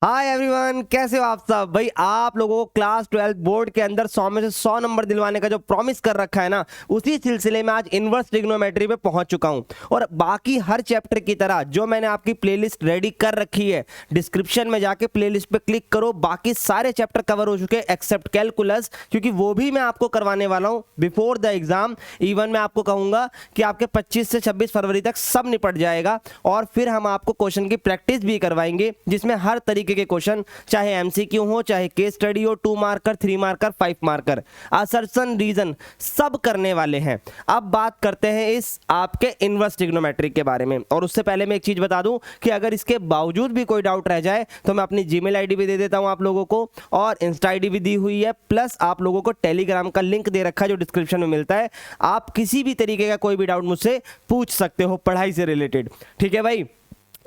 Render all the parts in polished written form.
Hi everyone, कैसे हो आप सब। भाई आप लोगों को क्लास 12 बोर्ड के अंदर 100 में से 100 नंबर दिलवाने का जो प्रॉमिस कर रखा है ना, उसी सिलसिले में आज इनवर्स ट्रिग्नोमेट्री पे पहुंच चुका हूं। और बाकी हर चैप्टर की तरह जो मैंने आपकी प्लेलिस्ट रेडी कर रखी है, डिस्क्रिप्शन में जाके प्लेलिस्ट पे क्लिक करो। बाकी सारे चैप्टर कवर हो चुके हैं एक्सेप्ट कैलकुलस, क्योंकि वो भी मैं आपको करवाने वाला हूँ बिफोर द एग्जाम। इवन मैं आपको कहूंगा कि आपके 25 से 26 फरवरी तक सब निपट जाएगा। और फिर हम आपको क्वेश्चन की प्रैक्टिस भी करवाएंगे, जिसमें हर तरीके के क्वेश्चन, चाहे एमसीक्यू हो, चाहे केस स्टडी हो, 2 marker, 3 marker, 5 marker, assertion, reason, सब करने वाले हैं। अब बात करते हैं इस आपके इनवर्स ट्रिग्नोमेट्री के बारे में। और उससे पहले मैं एक चीज बता दूं कि अगर इसके बावजूद भी कोई डाउट रह जाए तो मैं अपनी जीमेल आईडी भी दे देता हूं आप लोगों को, और इंस्टा आईडी भी दी हुई है, प्लस आप लोगों को टेलीग्राम का लिंक दे रखा है जो डिस्क्रिप्शन में मिलता है। आप किसी भी तरीके का कोई भी डाउट मुझसे पूछ सकते हो पढ़ाई से रिलेटेड। ठीक है भाई,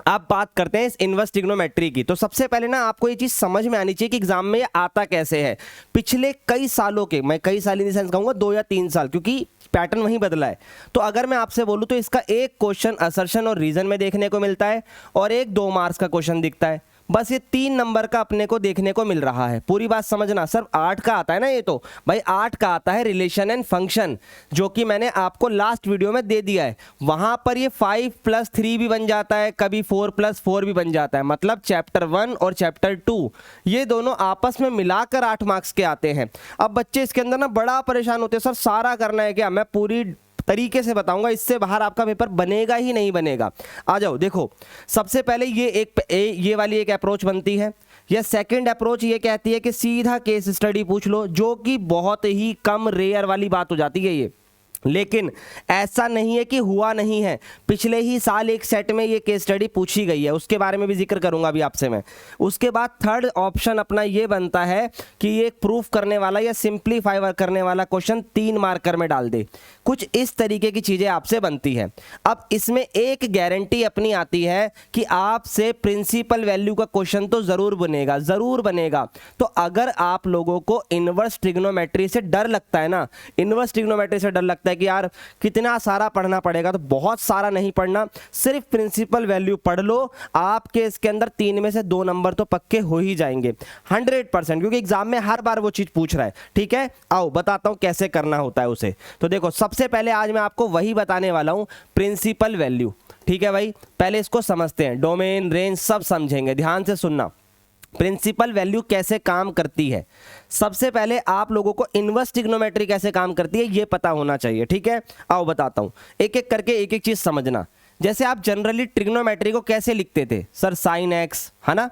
आप बात करते हैं इस इनवर्स ट्रिग्नोमेट्री की। तो सबसे पहले ना आपको ये चीज समझ में आनी चाहिए कि एग्जाम में ये आता कैसे है। पिछले कई सालों के, मैं कई साल इन द सेंस कहूंगा 2 या 3 साल, क्योंकि पैटर्न वहीं बदला है। तो अगर मैं आपसे बोलूं तो इसका एक क्वेश्चन असर्शन और रीजन में देखने को मिलता है, और एक 2 मार्क्स का क्वेश्चन दिखता है। बस ये 3 नंबर का अपने को देखने को मिल रहा है। पूरी बात समझना। सर 8 का आता है ना, ये तो भाई 8 का आता है रिलेशन एंड फंक्शन, जो कि मैंने आपको लास्ट वीडियो में दे दिया है। वहां पर ये 5+3 भी बन जाता है, कभी 4+4 भी बन जाता है। मतलब चैप्टर 1 और चैप्टर 2 ये दोनों आपस में मिलाकर 8 मार्क्स के आते हैं। अब बच्चे इसके अंदर ना बड़ा परेशान होते हैं, सर सारा करना है क्या। मैं पूरी तरीके से बताऊंगा, इससे बाहर आपका पेपर बनेगा ही नहीं बनेगा। आ जाओ, देखो सबसे पहले ये वाली एक अप्रोच बनती है। या सेकंड अप्रोच ये कहती है कि सीधा केस स्टडी पूछ लो, जो कि बहुत ही कम रेयर वाली बात हो जाती है ये। लेकिन ऐसा नहीं है कि हुआ नहीं है, पिछले ही साल एक सेट में ये केस स्टडी पूछी गई है, उसके बारे में भी जिक्र करूंगा अभी आपसे मैं। उसके बाद थर्ड ऑप्शन अपना ये बनता है कि ये प्रूफ करने वाला या सिंप्लीफाई करने वाला क्वेश्चन 3 मार्कर में डाल दे। कुछ इस तरीके की चीजें आपसे बनती है। अब इसमें एक गारंटी अपनी आती है कि आपसे प्रिंसिपल वैल्यू का क्वेश्चन तो जरूर बनेगा, जरूर बनेगा। तो अगर आप लोगों को इनवर्स ट्रिग्नोमेट्री से डर लगता है ना, इनवर्स ट्रिग्नोमेट्री से डर लगता है कि यार कितना सारा पढ़ना पड़ेगा, तो बहुत सारा नहीं पढ़ना, सिर्फ प्रिंसिपल वैल्यू पढ़ लो। आपके इसके अंदर 3 में से 2 नंबर तो पक्के हो ही जाएंगे 100%, क्योंकि एग्जाम में हर बार वो चीज पूछ रहा है। ठीक है, आओ बताता हूं कैसे करना होता है उसे। तो देखो सबसे पहले आज मैं आपको वही बताने वाला हूं, प्रिंसिपल वैल्यू। ठीक है भाई, पहले इसको समझते हैं, डोमेन रेंज सब समझेंगे, ध्यान से सुनना। प्रिंसिपल वैल्यू कैसे काम करती है, सबसे पहले आप लोगों को इनवर्स ट्रिग्नोमेट्री कैसे काम करती है ये पता होना चाहिए। ठीक है, आओ बताता हूं, एक एक करके एक एक चीज समझना। जैसे आप जनरली ट्रिग्नोमेट्री को कैसे लिखते थे, सर साइन एक्स है ना,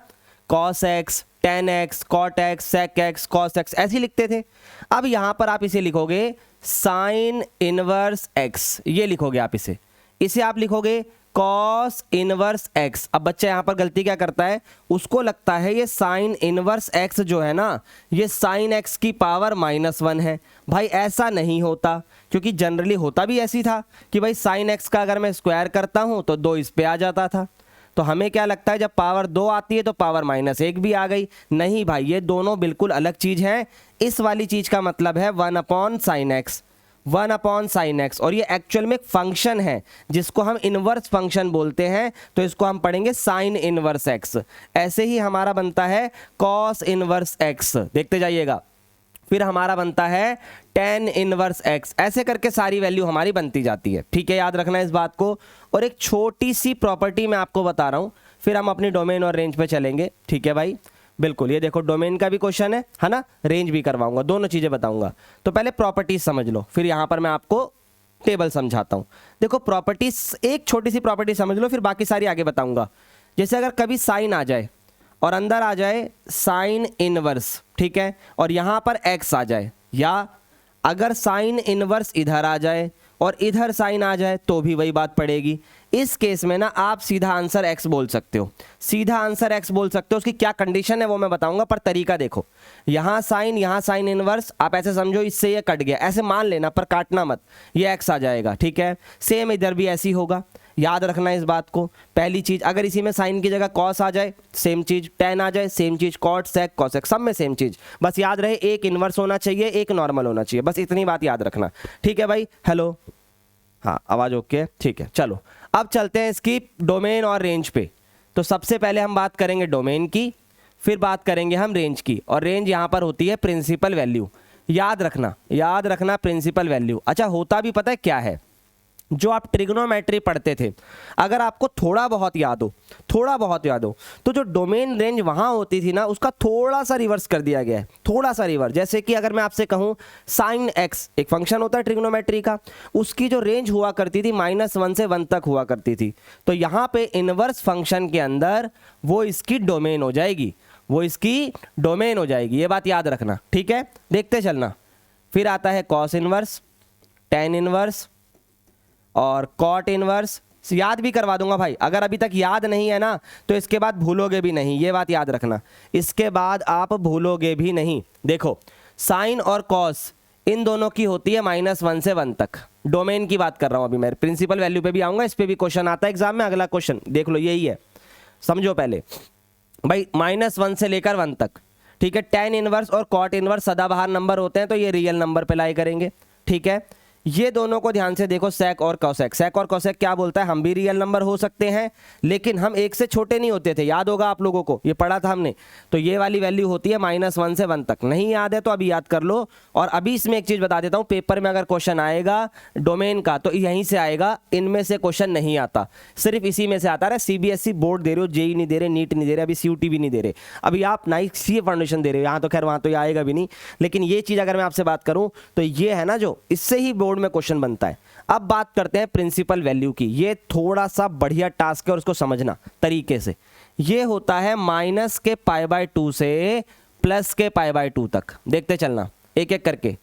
cos x, tan x, cot x, sec x, cos x, ऐसे लिखते थे। अब यहां पर आप इसे लिखोगे साइन इनवर्स एक्स, ये लिखोगे आप इसे आप लिखोगे कॉस इनवर्स एक्स। अब बच्चा यहां पर गलती क्या करता है, उसको लगता है ये साइन इनवर्स एक्स जो है ना, ये साइन एक्स की पावर -1 है। भाई ऐसा नहीं होता, क्योंकि जनरली होता भी ऐसी था कि भाई साइन एक्स का अगर मैं स्क्वायर करता हूं तो 2 इस पे आ जाता था। तो हमें क्या लगता है जब पावर 2 आती है तो पावर -1 भी आ गई। नहीं भाई, ये दोनों बिल्कुल अलग चीज है। इस वाली चीज का मतलब है 1/sin x, 1/sin x, और ये एक्चुअल में एक फंक्शन है जिसको हम इनवर्स फंक्शन बोलते हैं। तो इसको हम पढ़ेंगे साइन इनवर्स x। ऐसे ही हमारा बनता है कॉस इनवर्स x, देखते जाइएगा। फिर हमारा बनता है टेन इनवर्स x। ऐसे करके सारी वैल्यू हमारी बनती जाती है। ठीक है, याद रखना इस बात को। और एक छोटी सी प्रॉपर्टी मैं आपको बता रहा हूं, फिर हम अपनी डोमेन और रेंज पे चलेंगे। ठीक है भाई, बिल्कुल। ये देखो डोमेन का भी क्वेश्चन है ना, रेंज भी करवाऊंगा, दोनों चीजें बताऊंगा। तो पहले प्रॉपर्टीज समझ लो, फिर यहां पर मैं आपको टेबल समझाता हूं। देखो प्रॉपर्टीज, एक छोटी सी प्रॉपर्टी समझ लो, फिर बाकी सारी आगे बताऊंगा। जैसे अगर कभी साइन आ जाए और अंदर आ जाए साइन इनवर्स, ठीक है, और यहां पर एक्स आ जाए, या अगर साइन इनवर्स इधर आ जाए और इधर साइन आ जाए तो भी वही बात पड़ेगी। इस केस में ना आप सीधा आंसर x बोल सकते हो, सीधा आंसर x बोल सकते हो। उसकी क्या कंडीशन है वो मैं बताऊंगा, पर तरीका देखो। यहां साइन इनवर्स, आप ऐसे समझो इससे ये कट गया, ऐसे मान लेना पर काटना मत, ये x आ जाएगा। ठीक है, सेम इधर भी ऐसी होगा, याद रखना इस बात को। पहली चीज, अगर इसी में साइन की जगह कॉस आ जाए सेम चीज, टेन आ जाए सेम चीज, कॉट सेक कॉसेक सब में सेम चीज। बस याद रहे एक इनवर्स होना चाहिए, एक नॉर्मल होना चाहिए, बस इतनी बात याद रखना। ठीक है भाई, हेलो, हाँ आवाज ओके, ठीक है। चलो अब चलते हैं इसकी डोमेन और रेंज पे। तो सबसे पहले हम बात करेंगे डोमेन की, फिर बात करेंगे हम रेंज की, और रेंज यहाँ पर होती है प्रिंसिपल वैल्यू। याद रखना प्रिंसिपल वैल्यू। अच्छा, होता भी पता है क्या है, जो आप ट्रिग्नोमेट्री पढ़ते थे, अगर आपको थोड़ा बहुत याद हो तो जो डोमेन रेंज वहाँ होती थी ना, उसका थोड़ा सा रिवर्स कर दिया गया है, थोड़ा सा रिवर्स। जैसे कि अगर मैं आपसे कहूँ साइन एक्स एक फंक्शन होता है ट्रिग्नोमेट्री का, उसकी जो रेंज हुआ करती थी -1 से 1 तक हुआ करती थी, तो यहाँ पे इनवर्स फंक्शन के अंदर वो इसकी डोमेन हो जाएगी, ये बात याद रखना, ठीक है। देखते चलना। फिर आता है कॉस इनवर्स, टेन इनवर्स और कॉट इनवर्स। याद भी करवा दूंगा भाई, अगर अभी तक याद नहीं है ना तो इसके बाद भूलोगे भी नहीं, ये बात याद रखना, इसके बाद आप भूलोगे भी नहीं। देखो, साइन और कॉस इन दोनों की होती है -1 से 1 तक। डोमेन की बात कर रहा हूं अभी मैं, प्रिंसिपल वैल्यू पे भी आऊंगा, इस पे भी क्वेश्चन आता है एग्जाम में। अगला क्वेश्चन देख लो, यही है, समझो पहले भाई, -1 से लेकर 1 तक, ठीक है। टेन इनवर्स और कॉट इनवर्स सदाबहार नंबर होते हैं, तो ये रियल नंबर पे लाई करेंगे, ठीक है। ये दोनों को ध्यान से देखो, सेक और कॉसेक। सेक और कॉसेक क्या बोलता है, हम भी रियल नंबर हो सकते हैं, लेकिन हम 1 से छोटे नहीं होते थे, याद होगा आप लोगों को, ये पढ़ा था हमने। तो ये वाली वैल्यू होती है -1 से 1 तक। नहीं याद है तो अभी याद कर लो। और अभी इसमें एक चीज बता देता हूं, पेपर में अगर क्वेश्चन आएगा डोमेन का तो यहीं से आएगा, इनमें से क्वेश्चन नहीं आता, सिर्फ इसी में से आता है। CBSE बोर्ड दे रहे हो, जेई नहीं दे रहे, नीट नहीं दे रहे, अभी CUT भी नहीं दे रहे, अभी आप नाइट CA फाउंडेशन दे रहे हो, यहाँ तो खैर वहाँ तो ये आएगा भी नहीं। लेकिन ये चीज अगर मैं आपसे बात करूं तो ये है ना, जो इससे ही बोर्ड में क्वेश्चन बनता है। अब बात करते हैं प्रिंसिपल वैल्यू की। ये थोड़ा सा बढ़िया टास्क है और उसको समझना तरीके से। ये होता है -π/2 से +π/2 तक। देखते चलना एक एक करके।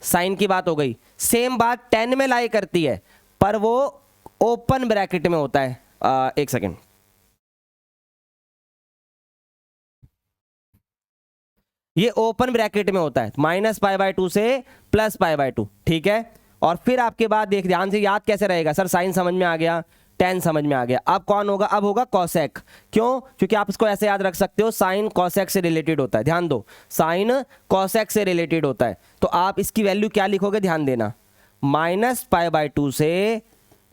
साइन की बात हो गई, सेम बात 10 में लाई करती है, पर वो ओपन ब्रैकेट में होता है। एक सेकेंड, ये ओपन ब्रैकेट में होता है, -π/2 से +π/2, ठीक है। और फिर आपके बाद देख ध्यान से, याद कैसे रहेगा सर, साइन समझ में आ गया, टेन समझ में आ गया, अब कौन होगा, अब होगा कॉसेक। क्यों, क्योंकि आप इसको ऐसे याद रख सकते हो, साइन कॉसेक से रिलेटेड होता है, ध्यान दो, साइन कॉसेक से रिलेटेड होता है। तो आप इसकी वैल्यू क्या लिखोगे, ध्यान देना, -π/2 से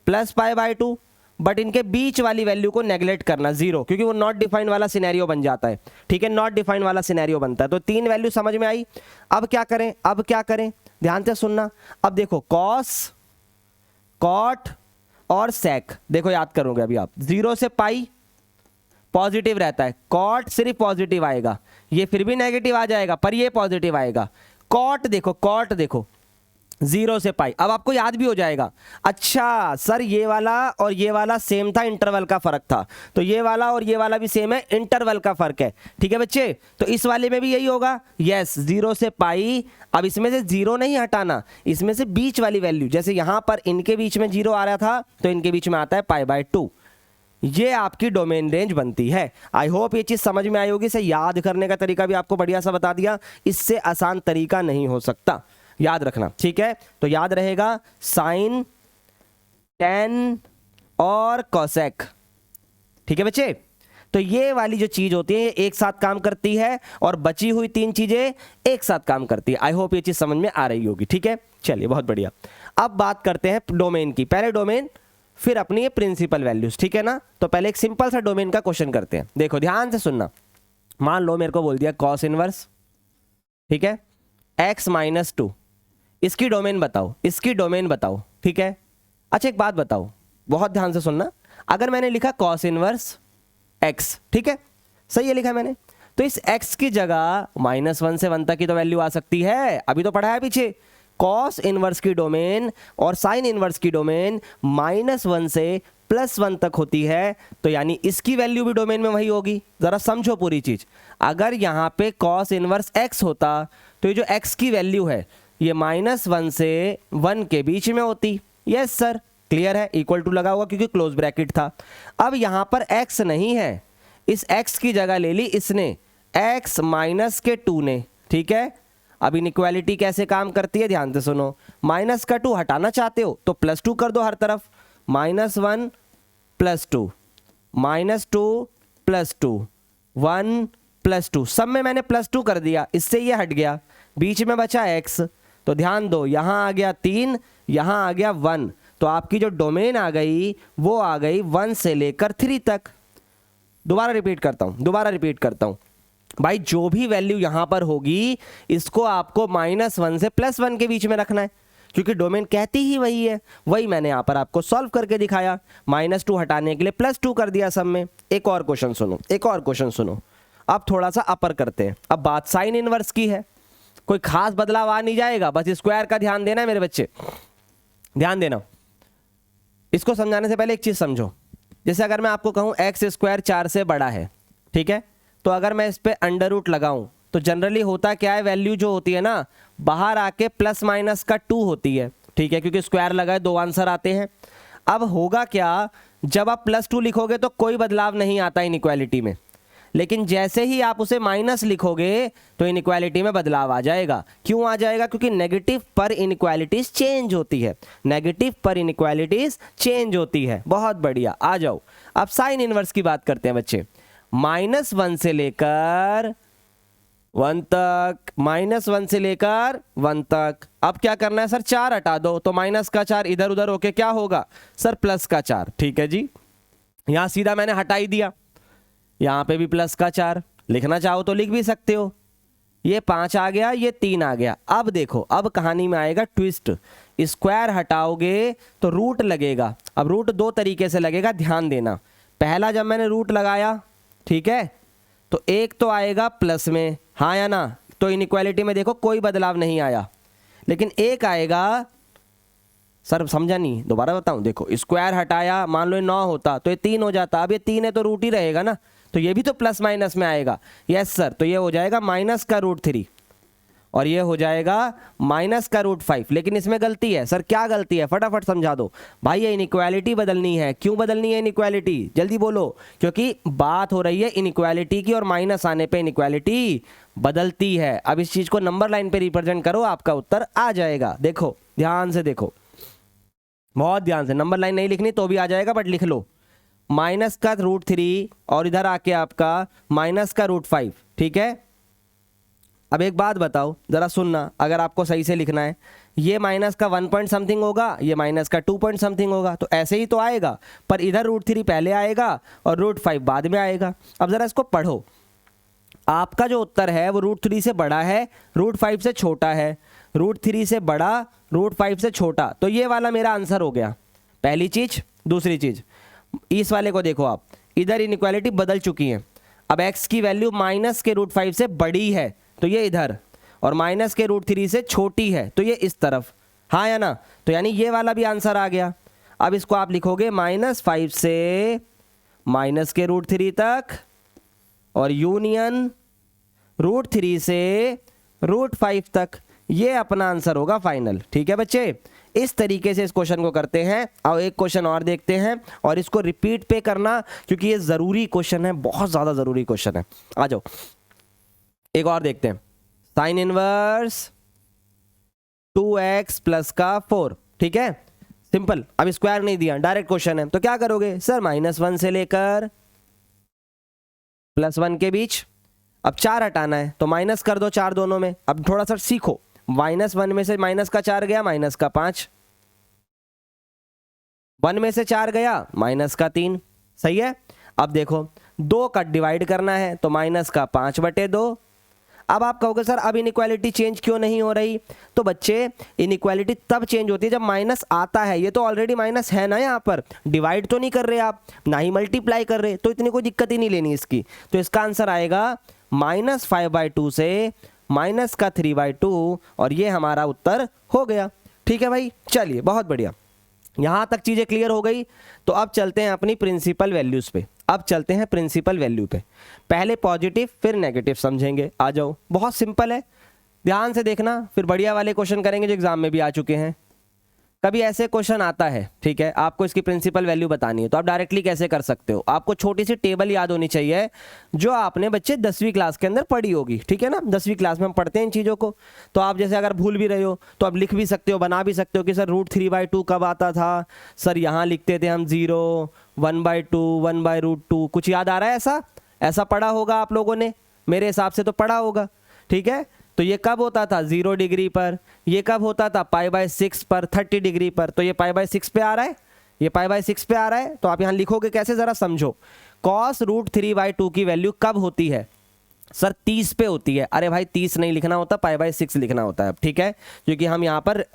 +π/2, बट इनके बीच वाली वैल्यू को नेगलेक्ट करना 0, क्योंकि वो नॉट डिफाइन वाला सिनेरियो बन जाता है, ठीक है, नॉट डिफाइन वाला सिनेरियो बनता है। तो 3 वैल्यू समझ में आई। अब क्या करें, ध्यान से सुनना। अब देखो, कॉस, कॉट और सेक, देखो याद करोगे अभी आप, 0 से पाई पॉजिटिव रहता है, कॉट सिर्फ पॉजिटिव आएगा, ये फिर भी नेगेटिव आ जाएगा, पर ये पॉजिटिव आएगा। कॉट देखो 0 से पाई, अब आपको याद भी हो जाएगा। अच्छा सर, ये वाला और ये वाला सेम था, इंटरवल का फर्क था, तो ये वाला और ये वाला भी सेम है, इंटरवल का फर्क है, ठीक है बच्चे। तो इस वाले में भी यही होगा, यस, 0 से पाई। अब इसमें से 0 नहीं हटाना, इसमें से बीच वाली वैल्यू, जैसे यहां पर इनके बीच में 0 आ रहा था, तो इनके बीच में आता है π/2। ये आपकी डोमेन रेंज बनती है। आई होप ये चीज समझ में आई होगी। इसे याद करने का तरीका भी आपको बढ़िया सा बता दिया, इससे आसान तरीका नहीं हो सकता, याद रखना, ठीक है। तो याद रहेगा साइन, टेन और कॉसेक, ठीक है बच्चे। तो ये वाली जो चीज होती है एक साथ काम करती है, और बची हुई 3 चीजें एक साथ काम करती है। आई होप ये चीज समझ में आ रही होगी, ठीक है। चलिए, बहुत बढ़िया। अब बात करते हैं डोमेन की, पहले डोमेन फिर अपनी ये प्रिंसिपल वैल्यूज, ठीक है ना। तो पहले एक सिंपल सा डोमेन का क्वेश्चन करते हैं। देखो ध्यान से सुनना, मान लो मेरे को बोल दिया कॉस इनवर्स, ठीक है, x-2, इसकी डोमेन बताओ, ठीक है। अच्छा एक बात बताओ, बहुत ध्यान से सुनना, अगर मैंने लिखा कॉस इनवर्स x, ठीक है, सही है लिखा मैंने, तो इस x की जगह -1 से 1 तक की तो वैल्यू आ सकती है, अभी तो पढ़ा है पीछे। कॉस इनवर्स की डोमेन और साइन इनवर्स की डोमेन -1 से +1 तक होती है, तो यानी इसकी वैल्यू भी डोमेन में वही होगी। जरा समझो पूरी चीज, अगर यहां पे कॉस इनवर्स x होता तो ये जो x की वैल्यू है ये -1 से 1 के बीच में होती। यस सर, क्लियर है, इक्वल टू लगा हुआ क्योंकि क्लोज ब्रैकेट था। अब यहां पर x नहीं है, इस x की जगह ले ली इसने x-2 ने, ठीक है। अब इनइक्वालिटी कैसे काम करती है, ध्यान से सुनो, -2 हटाना चाहते हो तो +2 कर दो हर तरफ, -1 +2, -2 +2, 1 +2, सब में मैंने +2 कर दिया, इससे ये हट गया, बीच में बचा x। तो ध्यान दो, यहां आ गया 3, यहां आ गया 1, तो आपकी जो डोमेन आ गई वो आ गई 1 से लेकर 3 तक। दोबारा रिपीट करता हूं, भाई जो भी वैल्यू यहां पर होगी इसको आपको -1 से +1 के बीच में रखना है, क्योंकि डोमेन कहती ही वही है। वही मैंने यहां पर आपको सॉल्व करके दिखाया, -2 हटाने के लिए +2 कर दिया सब में। एक और क्वेश्चन सुनो, एक और क्वेश्चन सुनो। अब थोड़ा सा अपर करते हैं। अब बात साइन इनवर्स की है, कोई खास बदलाव आ नहीं जाएगा, बस स्क्वायर का ध्यान देना है मेरे बच्चे, ध्यान देना। इसको समझाने से पहले एक चीज समझो। जैसे अगर मैं आपको कहूं x² 4 से बड़ा है, ठीक है, तो अगर मैं इस पे अंडर रूट लगाऊं तो जनरली होता क्या है, वैल्यू जो होती है ना बाहर आके +- 2 होती है, ठीक है, क्योंकि स्क्वायर लगा है, 2 आंसर आते हैं। अब होगा क्या, जब आप +2 लिखोगे तो कोई बदलाव नहीं आता इनइक्वालिटी में, लेकिन जैसे ही आप उसे माइनस लिखोगे तो इनइक्वालिटी में बदलाव आ जाएगा। क्यों आ जाएगा? क्योंकि नेगेटिव पर इनइक्वालिटीज चेंज होती है, नेगेटिव पर इनइक्वालिटीज चेंज होती है। बहुत बढ़िया, आ जाओ अब साइन इनवर्स की बात करते हैं बच्चे। -1 से लेकर 1 तक, -1 से लेकर 1 तक। अब क्या करना है सर, 4 हटा दो, तो माइनस का 4 इधर उधर होके क्या होगा सर, प्लस का 4। ठीक है जी, यहां सीधा मैंने हटा ही दिया, यहां पे भी प्लस का 4, लिखना चाहो तो लिख भी सकते हो। ये 5 आ गया, ये 3 आ गया। अब देखो, अब कहानी में आएगा ट्विस्ट। स्क्वायर हटाओगे तो रूट लगेगा। अब रूट 2 तरीके से लगेगा, ध्यान देना। पहला जब मैंने रूट लगाया, ठीक है, तो एक तो आएगा प्लस में, हाँ या ना, तो इनइक्वालिटी में देखो कोई बदलाव नहीं आया। लेकिन एक आएगा, सर समझा नहीं, दोबारा बताऊं, देखो स्क्वायर हटाया, मान लो ये 9 होता तो ये 3 हो जाता, अब ये 3 है तो रूट ही रहेगा ना, तो ये भी तो प्लस माइनस में आएगा। यस सर, तो ये हो जाएगा -√3 और ये हो जाएगा -√5। लेकिन इसमें गलती है सर, क्या गलती है, फटाफट समझा दो भाई। ये इनइक्वालिटी बदलनी है। क्यों बदलनी है इनइक्वालिटी, जल्दी बोलो। क्योंकि बात हो रही है इनइक्वालिटी की और माइनस आने पे इनइक्वालिटी बदलती है। अब इस चीज को नंबर लाइन पे रिप्रेजेंट करो, आपका उत्तर आ जाएगा। देखो ध्यान से देखो, बहुत ध्यान से, नंबर लाइन नहीं लिखनी तो भी आ जाएगा, बट लिख लो। -√3 और इधर आके आपका -√5, ठीक है। अब एक बात बताओ जरा सुनना, अगर आपको सही से लिखना है, ये माइनस का 1 पॉइंट समथिंग होगा, ये माइनस का 2 पॉइंट समथिंग होगा, तो ऐसे ही तो आएगा, पर इधर √3 पहले आएगा और √5 बाद में आएगा। अब जरा इसको पढ़ो, आपका जो उत्तर है वो √3 से बड़ा है, √5 से छोटा है, √3 से बड़ा, √5 से छोटा, तो ये वाला मेरा आंसर हो गया, पहली चीज। दूसरी चीज, इस वाले को देखो आप, इधर इनइक्वालिटी बदल चुकी है। अब x की वैल्यू माइनस के √5 से बड़ी है तो ये इधर, और माइनस के √3 से छोटी है तो ये इस तरफ, हाँ या ना, तो यानी ये वाला भी आंसर आ गया। अब इसको आप लिखोगे -5 से माइनस के √3 तक और यूनियन √3 से √5 तक, ये अपना आंसर होगा फाइनल। ठीक है बच्चे, इस तरीके से इस क्वेश्चन को करते हैं। और एक क्वेश्चन और देखते हैं, और इसको रिपीट पे करना क्योंकि ये जरूरी क्वेश्चन है, बहुत ज्यादा जरूरी क्वेश्चन है। आ जाओ एक और देखते हैं, साइन इनवर्स 2x + 4, ठीक है, सिंपल। अब स्क्वायर नहीं दिया, डायरेक्ट क्वेश्चन है, तो क्या करोगे सर, -1 से लेकर +1 के बीच। अब 4 हटाना है तो माइनस कर दो 4 दोनों में। अब थोड़ा सा सीखो, -1 में से माइनस का 4 गया, माइनस का 5, 1 में से 4 गया, माइनस का 3, सही है। अब देखो 2 का डिवाइड करना है तो माइनस का 5/2। अब आप कहोगे सर अब इनइक्वालिटी चेंज क्यों नहीं हो रही, तो बच्चे इनइक्वालिटी तब चेंज होती है जब माइनस आता है। ये तो ऑलरेडी माइनस है ना, यहाँ पर डिवाइड तो नहीं कर रहे आप, ना ही मल्टीप्लाई कर रहे, तो इतनी कोई दिक्कत ही नहीं लेनी इसकी। तो इसका आंसर आएगा -5/2 से -3/2, और ये हमारा उत्तर हो गया। ठीक है भाई, चलिए बहुत बढ़िया, यहां तक चीजें क्लियर हो गई। तो अब चलते हैं अपनी प्रिंसिपल वैल्यूज पे। अब चलते हैं प्रिंसिपल वैल्यू पे, पहले पॉजिटिव फिर नेगेटिव समझेंगे। आ जाओ, बहुत सिंपल है, ध्यान से देखना, फिर बढ़िया वाले क्वेश्चन करेंगे जो एग्जाम में भी आ चुके हैं। कभी ऐसे क्वेश्चन आता है, ठीक है, आपको इसकी प्रिंसिपल वैल्यू बतानी है, तो आप डायरेक्टली कैसे कर सकते हो। आपको छोटी सी टेबल याद होनी चाहिए जो आपने बच्चे 10वीं क्लास के अंदर पढ़ी होगी, ठीक है ना। 10वीं क्लास में हम पढ़ते हैं इन चीज़ों को, तो आप जैसे अगर भूल भी रहे हो तो आप लिख भी सकते हो, बना भी सकते हो कि सर √3/2 कब आता था, सर यहाँ लिखते थे हम 0, 1/2, 1/√2, कुछ याद आ रहा है ऐसा? ऐसा पढ़ा होगा आप लोगों ने, मेरे हिसाब से तो पढ़ा होगा, ठीक है। तो ये कब होता था 0 डिग्री पर, ये कब होता था π/6 पर, 30 डिग्री पर, तो ये π/6 पे आ रहा है, ये π/6 पे आ रहा है। तो आप यहाँ लिखोगे कैसे, जरा समझो। cos √3/2 की वैल्यू कब होती है, सर 30 पे होती है। अरे भाई 30 नहीं लिखना होता, π/6 लिखना होता है, ठीक है, क्योंकि हम यहाँ पर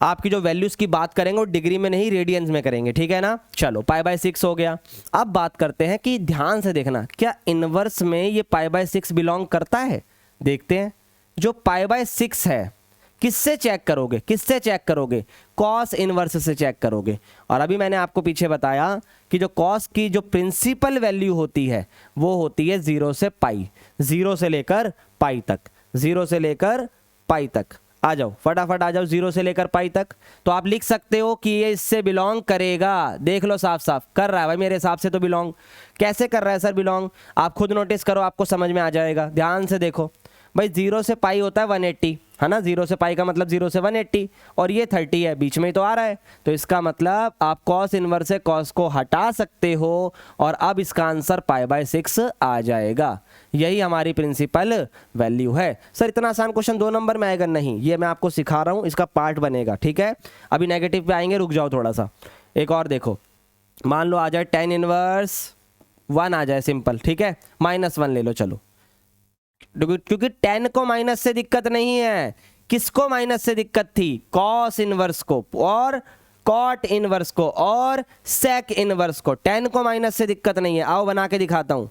आपकी जो वैल्यूज़ की बात करेंगे वो डिग्री में नहीं रेडियंस में करेंगे, ठीक है ना। चलो π/6 हो गया। अब बात करते हैं कि ध्यान से देखना, क्या इनवर्स में ये π/6 बिलोंग करता है। देखते हैं, जो π/6 है किससे चेक करोगे, किससे चेक करोगे, कॉस इनवर्स से चेक करोगे। और अभी मैंने आपको पीछे बताया कि जो कॉस की जो प्रिंसिपल वैल्यू होती है वो होती है 0 से पाई, 0 से लेकर पाई तक, 0 से लेकर पाई तक। आ जाओ फटाफट आ जाओ, 0 से लेकर पाई तक। तो आप लिख सकते हो कि ये इससे बिलोंग करेगा। देख लो साफ साफ कर रहा है भाई, मेरे हिसाब से तो बिलोंग। कैसे कर रहा है सर बिलोंग, आप खुद नोटिस करो, आपको समझ में आ जाएगा। ध्यान से देखो भाई, 0 से पाई होता है 180, है ना, 0 से पाई का मतलब 0 से 180, और ये 30 है, बीच में ही तो आ रहा है। तो इसका मतलब आप कॉस इनवर्स से कॉस को हटा सकते हो और अब इसका आंसर π/6 आ जाएगा। यही हमारी प्रिंसिपल वैल्यू है। सर इतना आसान क्वेश्चन 2 नंबर में आएगा, नहीं, ये मैं आपको सिखा रहा हूँ, इसका पार्ट बनेगा, ठीक है। अभी नेगेटिव पे आएंगे, रुक जाओ थोड़ा सा। एक और देखो, मान लो आ जाए tan इनवर्स 1 आ जाए सिंपल, ठीक है, -1 ले लो चलो, क्योंकि tan को माइनस से दिक्कत नहीं है। किसको माइनस से दिक्कत थी, कॉस इनवर्स को और कॉट इनवर्स को और सेक इनवर्स को। tan को माइनस से दिक्कत नहीं है। आओ बना के दिखाता हूं।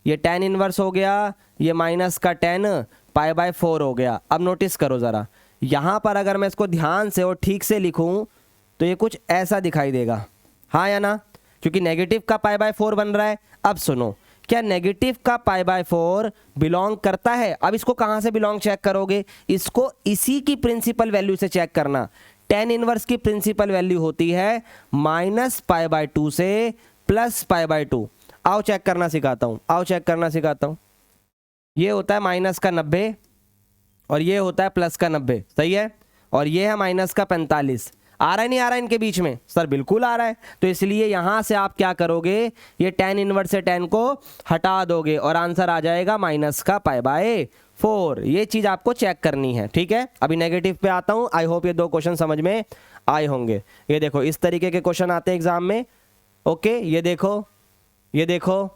ये tan इनवर्स हो गया, ये माइनस का tan π/4 हो गया। अब नोटिस करो जरा, यहां पर अगर मैं इसको ध्यान से और ठीक से लिखूं तो ये कुछ ऐसा दिखाई देगा, हाँ या ना, क्योंकि नेगेटिव का π/4 बन रहा है। अब सुनो, क्या नेगेटिव का π/4 बिलोंग करता है। अब इसको कहां से बिलोंग चेक करोगे, इसको इसी की प्रिंसिपल वैल्यू से चेक करना। tan इनवर्स की प्रिंसिपल वैल्यू होती है -π/2 से +π/2। आओ चेक करना सिखाता हूं, आओ चेक करना सिखाता हूं। ये होता है -90 और ये होता है +90, सही है, और ये है -45। आ रहा है नहीं आ रहा है इनके बीच में, सर बिल्कुल आ रहा है। तो इसलिए यहां से आप क्या करोगे, ये tan इनवर्स से tan को हटा दोगे और आंसर आ जाएगा -π/4। ये चीज आपको चेक करनी है, ठीक है। अभी नेगेटिव पे आता हूं। आई होप ये 2 क्वेश्चन समझ में आए होंगे। ये देखो इस तरीके के क्वेश्चन आते हैं एग्जाम में, ओके। ये देखो, ये देखो,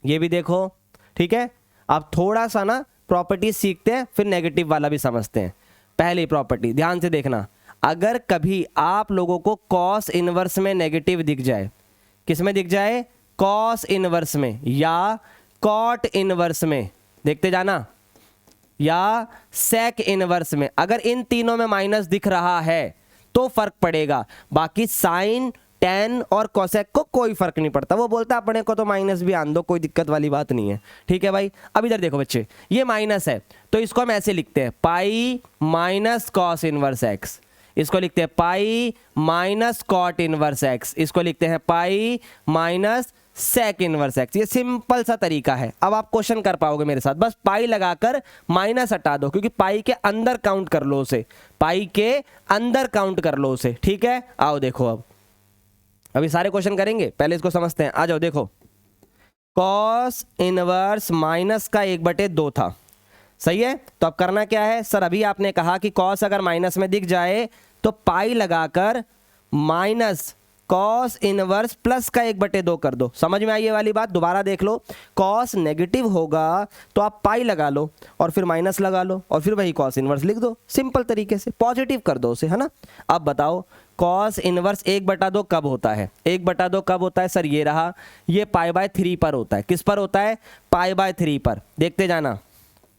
ये भी देखो, ठीक है। आप थोड़ा सा ना प्रॉपर्टी सीखते हैं, फिर नेगेटिव वाला भी समझते हैं। पहली प्रॉपर्टी ध्यान से देखना, अगर कभी आप लोगों को कॉस इनवर्स में नेगेटिव दिख जाए, किस में दिख जाए, कॉस इनवर्स में या कॉट इनवर्स में, देखते जाना, या सेक इनवर्स में, अगर इन तीनों में माइनस दिख रहा है तो फर्क पड़ेगा। बाकी साइन, tan और कोसेक को कोई फर्क नहीं पड़ता। वो बोलता है अपने को तो माइनस भी आन दो, कोई दिक्कत वाली बात नहीं है, ठीक है भाई। अब इधर देखो बच्चे, ये माइनस है तो इसको हम ऐसे लिखते हैं pi minus cos inverse x, इसको लिखते हैं pi minus cot inverse x, इसको लिखते हैं pi minus sec inverse x. ये सिंपल सा तरीका है। अब आप क्वेश्चन कर पाओगे मेरे साथ, बस पाई लगाकर माइनस हटा दो, क्योंकि पाई के अंदर काउंट कर लो उसे, पाई के अंदर काउंट कर लो उसे, ठीक है। आओ देखो, अब अभी सारे क्वेश्चन करेंगे, पहले इसको समझते हैं। आ जाओ देखो, कॉस इनवर्स माइनस का 1/2 था, सही है। तो अब करना क्या है, सर अभी आपने कहा कि कॉस अगर माइनस में दिख जाए तो पाई लगाकर माइनस कॉस इनवर्स प्लस का 1/2 कर दो। समझ में आई ये वाली बात, दोबारा देख लो। कॉस नेगेटिव होगा तो आप पाई लगा लो और फिर माइनस लगा लो और फिर वही कॉस इनवर्स लिख दो, सिंपल तरीके से पॉजिटिव कर दो उसे, है ना। अब बताओ कॉस इनवर्स 1/2 कब होता है, 1/2 कब होता है, सर ये रहा, ये π/3 पर होता है। किस पर होता है, π/3 पर, देखते जाना,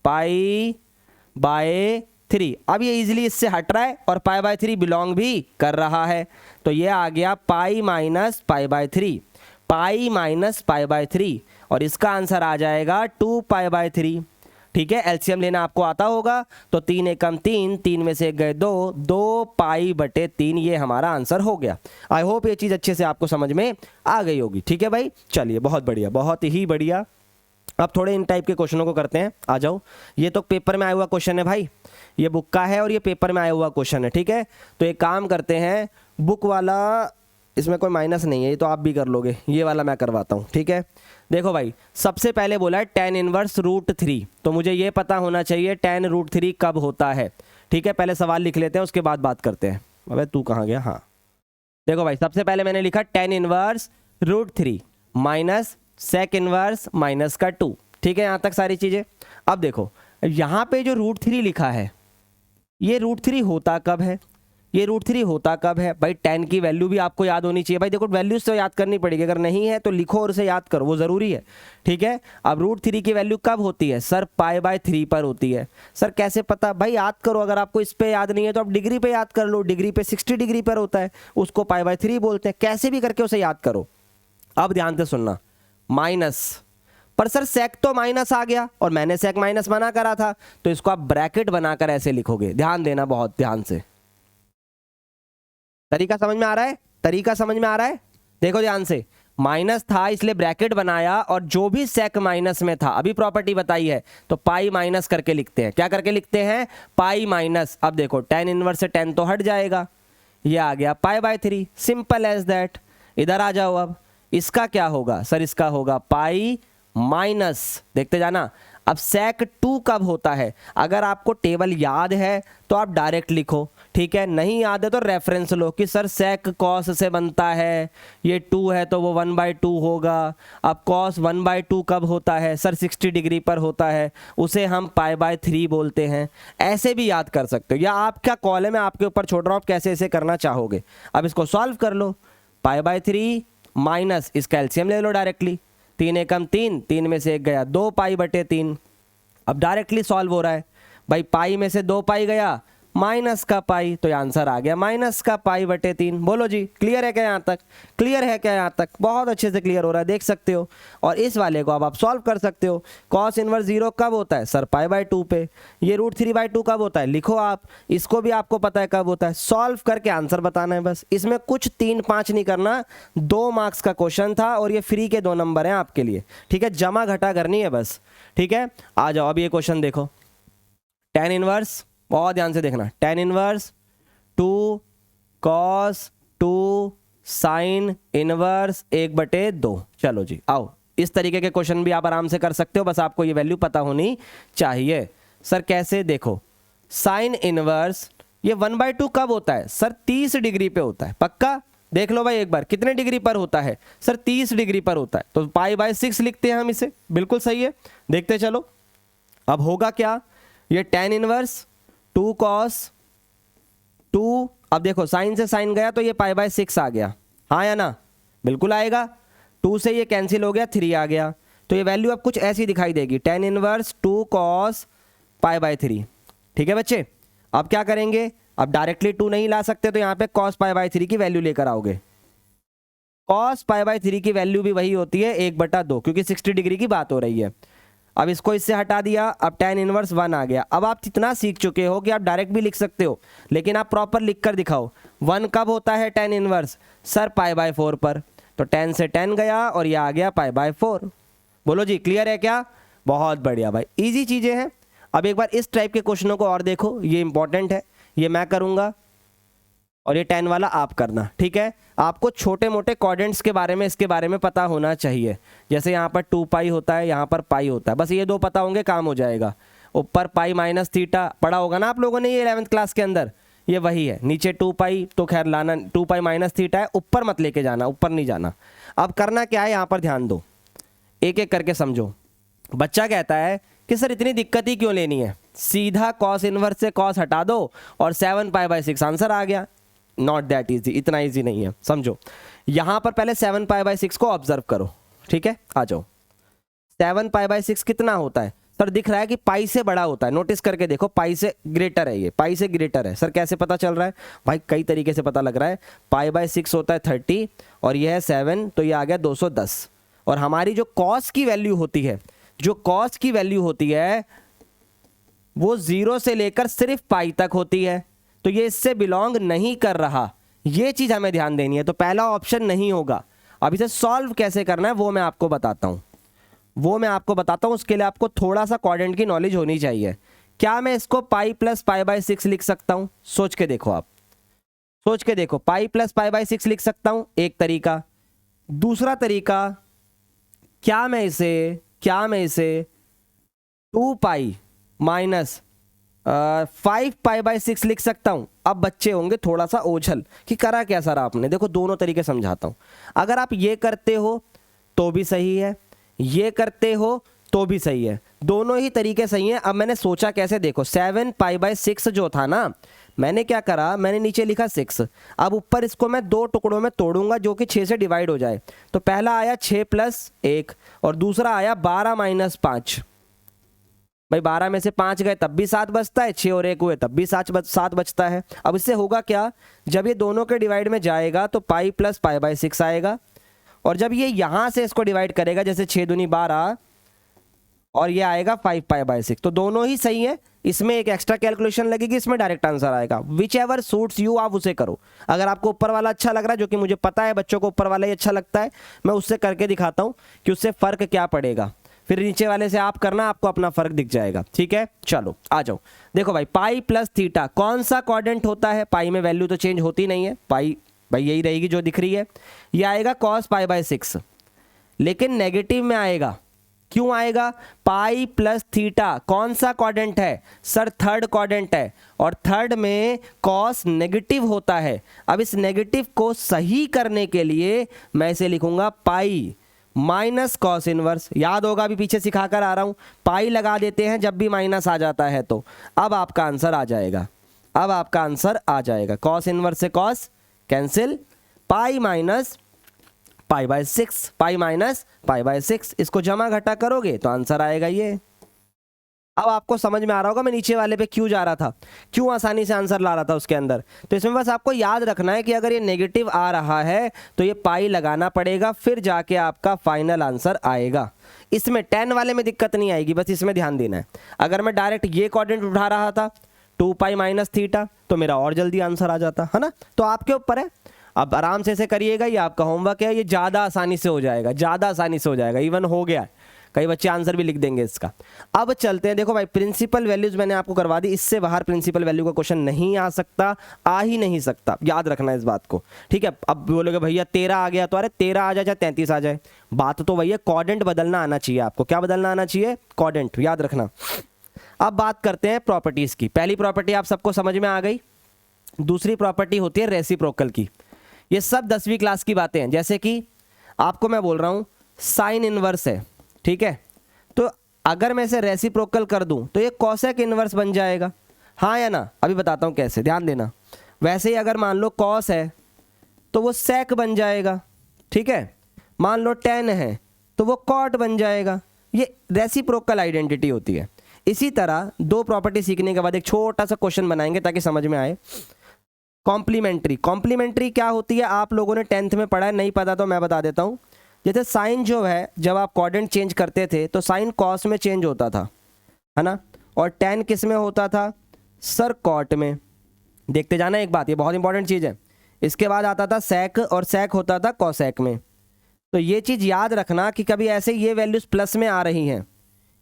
π/3। अब ये इजीली इससे हट रहा है और π/3 बिलोंग भी कर रहा है, तो ये आ गया पाई माइनस π/3, पाई माइनस π/3, और इसका आंसर आ जाएगा 2π/3, ठीक है। एलसीएम लेना आपको आता होगा, तो 3 एकम 3, 3 में से 1 गए 2, 2π/3, ये हमारा आंसर हो गया। आई होप ये चीज़ अच्छे से आपको समझ में आ गई होगी, ठीक है भाई। चलिए बहुत बढ़िया, बहुत ही बढ़िया। अब थोड़े इन टाइप के क्वेश्चनों को करते हैं, आ जाओ। ये तो पेपर में आया हुआ क्वेश्चन है भाई, ये बुक का है और ये पेपर में आया हुआ क्वेश्चन है, ठीक है। तो एक काम करते हैं, बुक वाला इसमें कोई माइनस नहीं है, ये तो आप भी कर लोगे, ये वाला मैं करवाता हूँ, ठीक है। देखो भाई, सबसे पहले बोला है tan इनवर्स √3, तो मुझे ये पता होना चाहिए tan √3 कब होता है, ठीक है। पहले सवाल लिख लेते हैं, उसके बाद बात करते हैं। अबे तू कहाँ गया, हाँ देखो भाई, सबसे पहले मैंने लिखा tan inverse √3 minus sec inverse minus का 2, ठीक है, यहाँ तक सारी चीज़ें। अब देखो यहाँ पे जो √3 लिखा है, ये √3 होता कब है, ये √3 होता कब है भाई? 10 की वैल्यू भी आपको याद होनी चाहिए भाई। देखो वैल्यूज तो याद करनी पड़ेगी, अगर नहीं है तो लिखो और उसे याद करो, वो ज़रूरी है। ठीक है, अब √3 की वैल्यू कब होती है सर? π/3 पर होती है। सर कैसे पता भाई? याद करो, अगर आपको इस पे याद नहीं है तो आप डिग्री पे याद कर लो। डिग्री पे 60 डिग्री पर होता है, उसको π/3 बोलते हैं। कैसे भी करके उसे याद करो। अब ध्यान से सुनना, माइनस पर सर सेक तो माइनस आ गया और मैंने सेक माइनस मना करा था, तो इसको आप ब्रैकेट बनाकर ऐसे लिखोगे। ध्यान देना बहुत ध्यान से। तरीका समझ में आ रहा है? तरीका समझ में आ रहा है? देखो ध्यान से, माइनस था इसलिए ब्रैकेट बनाया, और जो भी सेक माइनस में था, अभी प्रॉपर्टी बताई है, तो पाई माइनस करके लिखते हैं। क्या करके लिखते हैं? Pi minus. अब देखो tan इनवर्स से tan तो हट जाएगा, ये आ गया π/3, सिंपल एज दैट। इधर आ जाओ। अब इसका क्या होगा सर? इसका होगा पाई माइनस, देखते जाना। अब सेक 2 कब होता है? अगर आपको टेबल याद है तो आप डायरेक्ट लिखो, ठीक है, नहीं याद है तो रेफरेंस लो कि सर सेक कॉस से बनता है, ये 2 है तो वो 1/2 होगा। अब कॉस 1/2 कब होता है सर? 60 डिग्री पर होता है, उसे हम π/3 बोलते हैं। ऐसे भी याद कर सकते हो, या आपका कॉल है, मैं आपके ऊपर छोड़ रहा हूँ, आप कैसे ऐसे करना चाहोगे। अब इसको सॉल्व कर लो, π/3 माइनस इसका एलसीएम ले लो डायरेक्टली। 3 एकम 3, 3 में से 1 गया 2 π/3। अब डायरेक्टली सॉल्व हो रहा है भाई, पाई में से 2 पाई गया, माइनस का पाई, तो ये आंसर आ गया माइनस का π/3। बोलो जी, क्लियर है क्या यहाँ तक? क्लियर है क्या यहाँ तक? बहुत अच्छे से क्लियर हो रहा है, देख सकते हो। और इस वाले को अब आप सॉल्व कर सकते हो। कॉस इनवर्स 0 कब होता है सर? π/2 पे। ये √3/2 कब होता है? लिखो आप, इसको भी आपको पता है कब होता है। सॉल्व करके आंसर बताना है बस, इसमें कुछ 3-5 नहीं करना। 2 मार्क्स का क्वेश्चन था और ये फ्री के 2 नंबर हैं आपके लिए, ठीक है, जमा घटा करनी है बस। ठीक है, आ जाओ। अब ये क्वेश्चन देखो, tan इनवर्स, बहुत ध्यान से देखना, tan inverse 2 cos 2 sin inverse 1/2। चलो जी आओ, इस तरीके के क्वेश्चन भी आप आराम से कर सकते हो, बस आपको ये वैल्यू पता होनी चाहिए। सर कैसे? देखो sin इनवर्स ये 1/2 कब होता है सर? 30 डिग्री पे होता है, पक्का? देख लो भाई एक बार, कितने डिग्री पर होता है सर? 30 डिग्री पर होता है, तो π/6 लिखते हैं हम इसे। बिल्कुल सही है, देखते चलो। अब होगा क्या? ये tan इनवर्स 2 cos 2, अब देखो साइन से साइन गया तो ये π/6 आ गया, हाँ या ना? बिल्कुल आएगा। 2 से ये कैंसिल हो गया, 3 आ गया, तो ये वैल्यू अब कुछ ऐसी दिखाई देगी, tan इनवर्स 2 cos π/3। ठीक है बच्चे, अब क्या करेंगे? अब डायरेक्टली 2 नहीं ला सकते, तो यहाँ पे cos π/3 की वैल्यू लेकर आओगे। cos π/3 की वैल्यू भी वही होती है 1/2, क्योंकि 60 डिग्री की बात हो रही है। अब इसको इससे हटा दिया, अब tan इनवर्स 1 आ गया। अब आप इतना सीख चुके हो कि आप डायरेक्ट भी लिख सकते हो, लेकिन आप प्रॉपर लिख कर दिखाओ। 1 कब होता है tan इनवर्स सर? π/4 पर, तो tan से tan गया और ये आ गया π/4। बोलो जी, क्लियर है क्या? बहुत बढ़िया भाई, इजी चीजें हैं। अब एक बार इस टाइप के क्वेश्चनों को और देखो, ये इंपॉर्टेंट है, ये मैं करूंगा और ये tan वाला आप करना, ठीक है। आपको छोटे मोटे क्वाड्रेंट्स के बारे में, इसके बारे में पता होना चाहिए। जैसे यहाँ पर 2 पाई होता है, यहाँ पर पाई होता है, बस ये 2 पता होंगे, काम हो जाएगा। ऊपर पाई माइनस थीटा पढ़ा होगा ना आप लोगों ने, ये 11th क्लास के अंदर, ये वही है। नीचे 2 पाई तो खैर लाना, 2 पाई माइनस थीटा है, ऊपर मत लेके जाना, ऊपर नहीं जाना। अब करना क्या है, यहाँ पर ध्यान दो, एक एक करके समझो। बच्चा कहता है कि सर इतनी दिक्कत ही क्यों लेनी है, सीधा कॉस इनवर्स से कॉस हटा दो और 7π/6 आंसर आ गया। नॉट दैट ईजी, इतना ईजी नहीं है, समझो। यहां पर पहले 7π/6 को ऑब्जर्व करो, ठीक है, आ जाओ। 7π/6 कितना होता है सर? दिख रहा है कि पाई से बड़ा होता है, नोटिस करके देखो, पाई से ग्रेटर है, ये पाई से ग्रेटर है। सर कैसे पता चल रहा है भाई? कई तरीके से पता लग रहा है। π/6 होता है 30 और ये है 7, तो ये आ गया 210। और हमारी जो कॉस की वैल्यू होती है, जो कॉस की वैल्यू होती है वो 0 से लेकर सिर्फ पाई तक होती है, तो ये इससे बिलोंग नहीं कर रहा। ये चीज हमें ध्यान देनी है, तो पहला ऑप्शन नहीं होगा। अब इसे सॉल्व कैसे करना है वो मैं आपको बताता हूं, उसके लिए आपको थोड़ा सा क्वाड्रेंट की नॉलेज होनी चाहिए। क्या मैं इसको पाई प्लस π/6 लिख सकता हूं? सोच के देखो, आप सोच के देखो, पाई प्लस π/6 लिख सकता हूं, एक तरीका। दूसरा तरीका, क्या मैं इसे 2 पाई माइनस 5π/6 लिख सकता हूं? अब बच्चे होंगे थोड़ा सा ओझल कि करा क्या सर आपने। देखो दोनों तरीके समझाता हूं। अगर आप ये करते हो तो भी सही है, ये करते हो तो भी सही है, दोनों ही तरीके सही हैं। अब मैंने सोचा कैसे, देखो 7π/6 जो था ना, मैंने क्या करा, मैंने नीचे लिखा 6, अब ऊपर इसको मैं 2 टुकड़ों में तोड़ूंगा जो कि 6 से डिवाइड हो जाए। तो पहला आया 6 + 1 और दूसरा आया 12 - 5। भाई 12 में से 5 गए तब भी 7 बचता है, 6 और 1 हुए तब भी 7 बचता है। अब इससे होगा क्या, जब ये दोनों के डिवाइड में जाएगा तो पाई + π/6 आएगा, और जब ये यहां से इसको डिवाइड करेगा, जैसे 6 दूनी 12 और ये आएगा 5π/6, तो दोनों ही सही है। इसमें एक एक्स्ट्रा कैलकुलेशन लगेगी, इसमें डायरेक्ट आंसर आएगा। विच एवर सूट्स यू, आप उसे करो। अगर आपको ऊपर वाला अच्छा लग रहा है, जो कि मुझे पता है बच्चों को ऊपर वाला ही अच्छा लगता है, मैं उससे करके दिखाता हूं कि उससे फर्क क्या पड़ेगा, फिर नीचे वाले से आप करना, आपको अपना फर्क दिख जाएगा। ठीक है, चलो आ जाओ। देखो भाई, पाई + थीटा कौन सा क्वाड्रेंट होता है, पाई में वैल्यू तो चेंज होती नहीं है, पाई भाई यही रहेगी जो दिख रही है। ये आएगा cos π/6, लेकिन नेगेटिव में आएगा। क्यों आएगा, पाई + थीटा कौन सा क्वाड्रेंट है सर, थर्ड क्वाड्रेंट है, और थर्ड में कॉस नेगेटिव होता है। अब इस नेगेटिव को सही करने के लिए मैं इसे लिखूंगा पाई -cos इनवर्स। याद होगा, अभी पीछे सिखा कर आ रहा हूं, पाई लगा देते हैं जब भी माइनस आ जाता है। तो अब आपका आंसर आ जाएगा, अब आपका आंसर आ जाएगा, cos इनवर्स से cos कैंसिल, पाई -π/6, पाई -π/6, इसको जमा घटा करोगे तो आंसर आएगा ये। अब आपको समझ में आ रहा होगा मैं नीचे वाले पे क्यों जा रहा था, क्यों आसानी से आंसर ला रहा था उसके अंदर। तो इसमें बस आपको याद रखना है कि अगर ये नेगेटिव आ रहा है तो ये पाई लगाना पड़ेगा, फिर जाके आपका फाइनल आंसर आएगा। इसमें 10 वाले में दिक्कत नहीं आएगी, बस इसमें ध्यान देना है। अगर मैं डायरेक्ट ये क्वाड्रेंट उठा रहा था 2π - थीटा, तो मेरा और जल्दी आंसर आ जाता है ना। तो आपके ऊपर है, अब आराम से ऐसे करिएगा, ये आपका होमवर्क है, ये ज़्यादा आसानी से हो जाएगा, ज़्यादा आसानी से हो जाएगा, इवन हो गया, कई बच्चे आंसर भी लिख देंगे इसका। अब चलते हैं, देखो भाई प्रिंसिपल वैल्यूज मैंने आपको करवा दी, इससे बाहर प्रिंसिपल वैल्यू का क्वेश्चन नहीं आ सकता, आ ही नहीं सकता, याद रखना इस बात को। ठीक है, अब बोलोगे भैया 13 आ गया, तो अरे 13 आ जाए चाहे 33 आ जाए, बात तो वही है, क्वाड्रेंट बदलना आना चाहिए आपको। क्या बदलना आना चाहिए, क्वाड्रेंट, याद रखना। अब बात करते हैं प्रॉपर्टीज की। पहली प्रॉपर्टी आप सबको समझ में आ गई, दूसरी प्रॉपर्टी होती है रेसिप्रोकल की। ये सब 10वीं क्लास की बातें हैं। जैसे कि आपको मैं बोल रहा हूं साइन इनवर्स है, ठीक है, तो अगर मैं इसे रेसिप्रोकल कर दूं तो ये कॉसेक इनवर्स बन जाएगा, हाँ या ना। अभी बताता हूं कैसे, ध्यान देना। वैसे ही अगर मान लो कॉस है तो वो सेक बन जाएगा, ठीक है, मान लो टेन है तो वो कॉट बन जाएगा। ये रेसिप्रोकल आइडेंटिटी होती है। इसी तरह दो प्रॉपर्टी सीखने के बाद एक छोटा सा क्वेश्चन बनाएंगे ताकि समझ में आए। कॉम्प्लीमेंट्री, कॉम्प्लीमेंट्री क्या होती है आप लोगों ने 10th में पढ़ा है, नहीं पता तो मैं बता देता हूं। जैसे साइन जो है, जब आप क्वाड्रेंट चेंज करते थे तो साइन कॉस में चेंज होता था, है ना, और टेन किस में होता था सर, कॉट में। देखते जाना एक बात, ये बहुत इंपॉर्टेंट चीज़ है। इसके बाद आता था सेक, और सेक होता था कॉसेक में। तो ये चीज़ याद रखना कि कभी ऐसे ये वैल्यूज प्लस में आ रही हैं,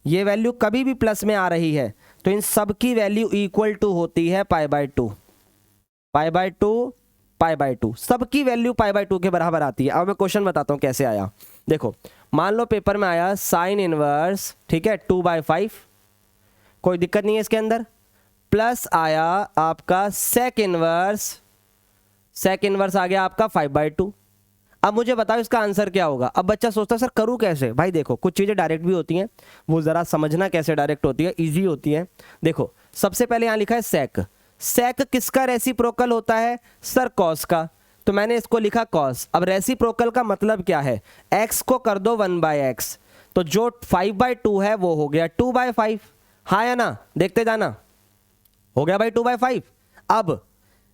ये वैल्यू कभी भी प्लस में आ रही है तो इन सब की वैल्यू इक्वल टू होती है π/2, π/2, π/2, सबकी वैल्यू π/2 के बराबर आती है। अब मैं क्वेश्चन बताता हूँ कैसे आया। देखो मान लो पेपर में आया साइन इनवर्स, ठीक है, 2/5, कोई दिक्कत नहीं है इसके अंदर, प्लस आया आपका सेक इनवर्स, सेक इनवर्स आ गया आपका 5/2। अब मुझे बताओ इसका आंसर क्या होगा। अब बच्चा सोचता है सर करूँ कैसे। भाई देखो कुछ चीज़ें डायरेक्ट भी होती हैं, वो ज़रा समझना कैसे डायरेक्ट होती है, ईजी होती है। देखो सबसे पहले यहाँ लिखा है सेक, सेक किसका रेसिप्रोकल होता है सर, कॉस का, तो मैंने इसको लिखा कॉस। अब रेसिप्रोकल का मतलब क्या है, एक्स को कर दो 1/x, तो जो 5/2 है वो हो गया 2/5, हाँ या ना, देखते जाना, हो गया भाई 2/5। अब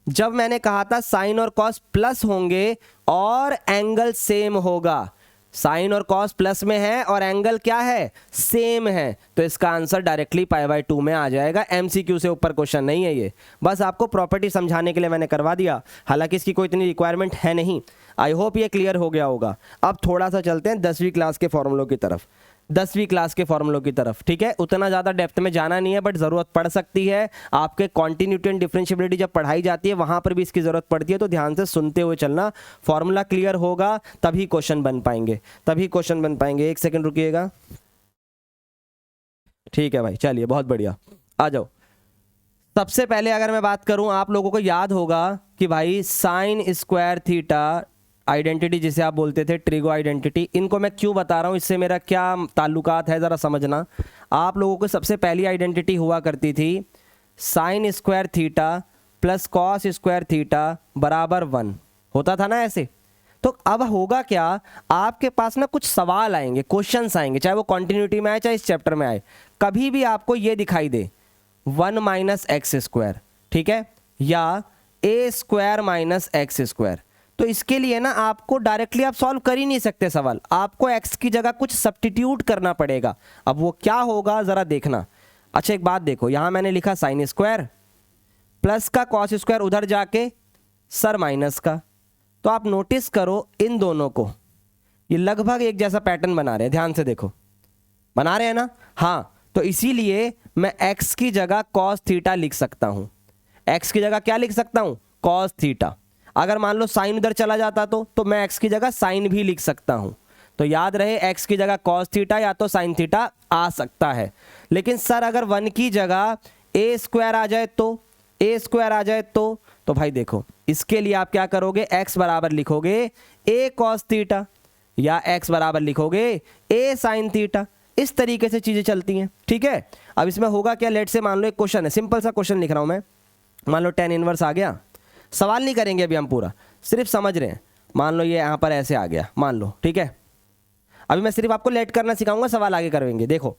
जब मैंने कहा था साइन और कॉस प्लस होंगे और एंगल सेम होगा, साइन और कॉस प्लस में है और एंगल क्या है, सेम है, तो इसका आंसर डायरेक्टली π/2 में आ जाएगा। एमसीक्यू से ऊपर क्वेश्चन नहीं है ये, बस आपको प्रॉपर्टी समझाने के लिए मैंने करवा दिया, हालांकि इसकी कोई इतनी रिक्वायरमेंट है नहीं। आई होप ये क्लियर हो गया होगा। अब थोड़ा सा चलते हैं 10वीं क्लास के फॉर्मूलों की तरफ, 10वीं क्लास के फॉर्मूलों की तरफ, ठीक है। उतना ज़्यादा डेप्थ में जाना नहीं है, बट ज़रूरत पड़ सकती है आपके कॉन्टिन्यूटी एंड डिफरेंशिएबिलिटी जब पढ़ाई जाती है वहाँ पर भी इसकी ज़रूरत पड़ती है, तो ध्यान से सुनते हुए चलना। फॉर्मूला क्लियर होगा तभी क्वेश्चन बन पाएंगे, तभी क्वेश्चन बन पाएंगे। एक सेकंड रुकिएगा, ठीक है भाई, चलिए बहुत बढ़िया, आ जाओ। सबसे पहले अगर मैं बात करूं, आप लोगों को याद होगा कि भाई साइन स्क्वायर थीटा आइडेंटिटी जिसे आप बोलते थे, ट्रिगो आइडेंटिटी, इनको मैं क्यों बता रहा हूँ, इससे मेरा क्या ताल्लुकात है ज़रा समझना। आप लोगों को सबसे पहली आइडेंटिटी हुआ करती थी sine square theta plus cos square theta बराबर 1 होता था ना ऐसे। तो अब होगा क्या, आपके पास ना कुछ सवाल आएंगे, क्वेश्चंस आएंगे, चाहे वो कॉन्टिन्यूटी में आए चाहे इस चैप्टर में आए, कभी भी आपको ये दिखाई दे 1 माइनस एक्स स्क्वायर, ठीक है, या ए स्क्वायर माइनस एक्स स्क्वायर, तो इसके लिए ना आपको डायरेक्टली आप सॉल्व कर ही नहीं सकते सवाल, आपको एक्स की जगह कुछ सब्स्टिट्यूट करना पड़ेगा। अब वो क्या होगा ज़रा देखना। अच्छा एक बात देखो, यहाँ मैंने लिखा साइन स्क्वायर प्लस का कॉस स्क्वायर, उधर जाके सर माइनस का, तो आप नोटिस करो इन दोनों को, ये लगभग एक जैसा पैटर्न बना रहे हैं, ध्यान से देखो, बना रहे हैं ना। हाँ, तो इसीलिए मैं x की जगह cos थीटा लिख सकता हूं। x की जगह क्या लिख सकता हूं, cos थीटा। अगर मान लो साइन उधर चला जाता तो मैं x की जगह साइन भी लिख सकता हूं। तो याद रहे x की जगह cos थीटा या तो साइन थीटा आ सकता है। लेकिन सर अगर 1 की जगह a स्क्वायर आ जाए तो, a स्क्वायर आ जाए तो भाई देखो, इसके लिए आप क्या करोगे, x बराबर लिखोगे a cos थीटा या x बराबर लिखोगे a sin थीटा। इस तरीके से चीजें चलती हैं, ठीक है। अब इसमें होगा क्या, लेट से मान लो एक क्वेश्चन है, सिंपल सा क्वेश्चन लिख रहा हूं मैं, मान लो tan इनवर्स आ गया, सवाल नहीं करेंगे अभी हम पूरा, सिर्फ समझ रहे हैं। मान लो ये यहां पर ऐसे आ गया, मान लो, ठीक है। अभी मैं सिर्फ आपको लेट करना सिखाऊंगा, सवाल आगे करेंगे। देखो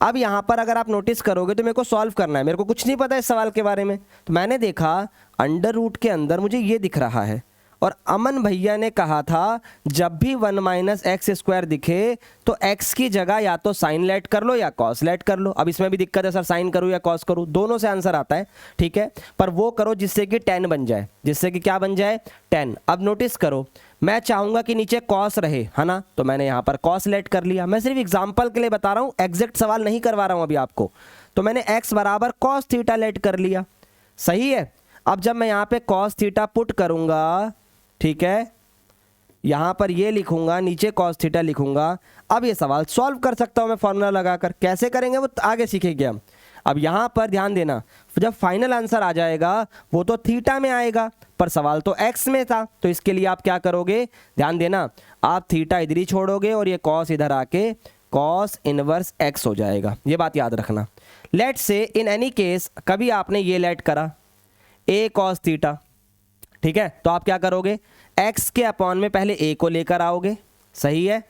अब यहां पर अगर आप नोटिस करोगे तो मेरे को सॉल्व करना है, मेरे को कुछ नहीं पता इस सवाल के बारे में। तो मैंने देखा अंडर रूट के अंदर मुझे ये दिख रहा है, और अमन भैया ने कहा था जब भी 1 माइनस एक्स स्क्वायर दिखे तो x की जगह या तो साइन लेट कर लो या कॉस लेट कर लो। अब इसमें भी दिक्कत है सर, साइन करूँ या कॉस करूँ, दोनों से आंसर आता है, ठीक है, पर वो करो जिससे कि tan बन जाए, जिससे कि क्या बन जाए, tan। अब नोटिस करो, मैं चाहूंगा कि नीचे कॉस रहे, है ना, तो मैंने यहाँ पर कॉस लेट कर लिया। मैं सिर्फ एग्जाम्पल के लिए बता रहा हूँ, एग्जैक्ट सवाल नहीं करवा रहा हूँ अभी आपको। तो मैंने x बराबर कॉस थीटा लेट कर लिया, सही है। अब जब मैं यहाँ पे कॉस थीटा पुट करूंगा, ठीक है, यहां पर ये लिखूंगा, नीचे cos थीटा लिखूंगा, अब ये सवाल सॉल्व कर सकता हूं मैं फॉर्मूला लगाकर। कैसे करेंगे वो आगे सीखेंगे हम। अब यहां पर ध्यान देना, जब फाइनल आंसर आ जाएगा वो तो थीटा में आएगा, पर सवाल तो x में था, तो इसके लिए आप क्या करोगे, ध्यान देना, आप थीटा इधर ही छोड़ोगे और ये cos इधर आके cos इनवर्स x हो जाएगा। ये बात याद रखना। लेट से इन एनी केस कभी आपने ये लेट करा a cos थीटा, ठीक है, तो आप क्या करोगे, x के अपॉन में पहले a को लेकर आओगे, सही है,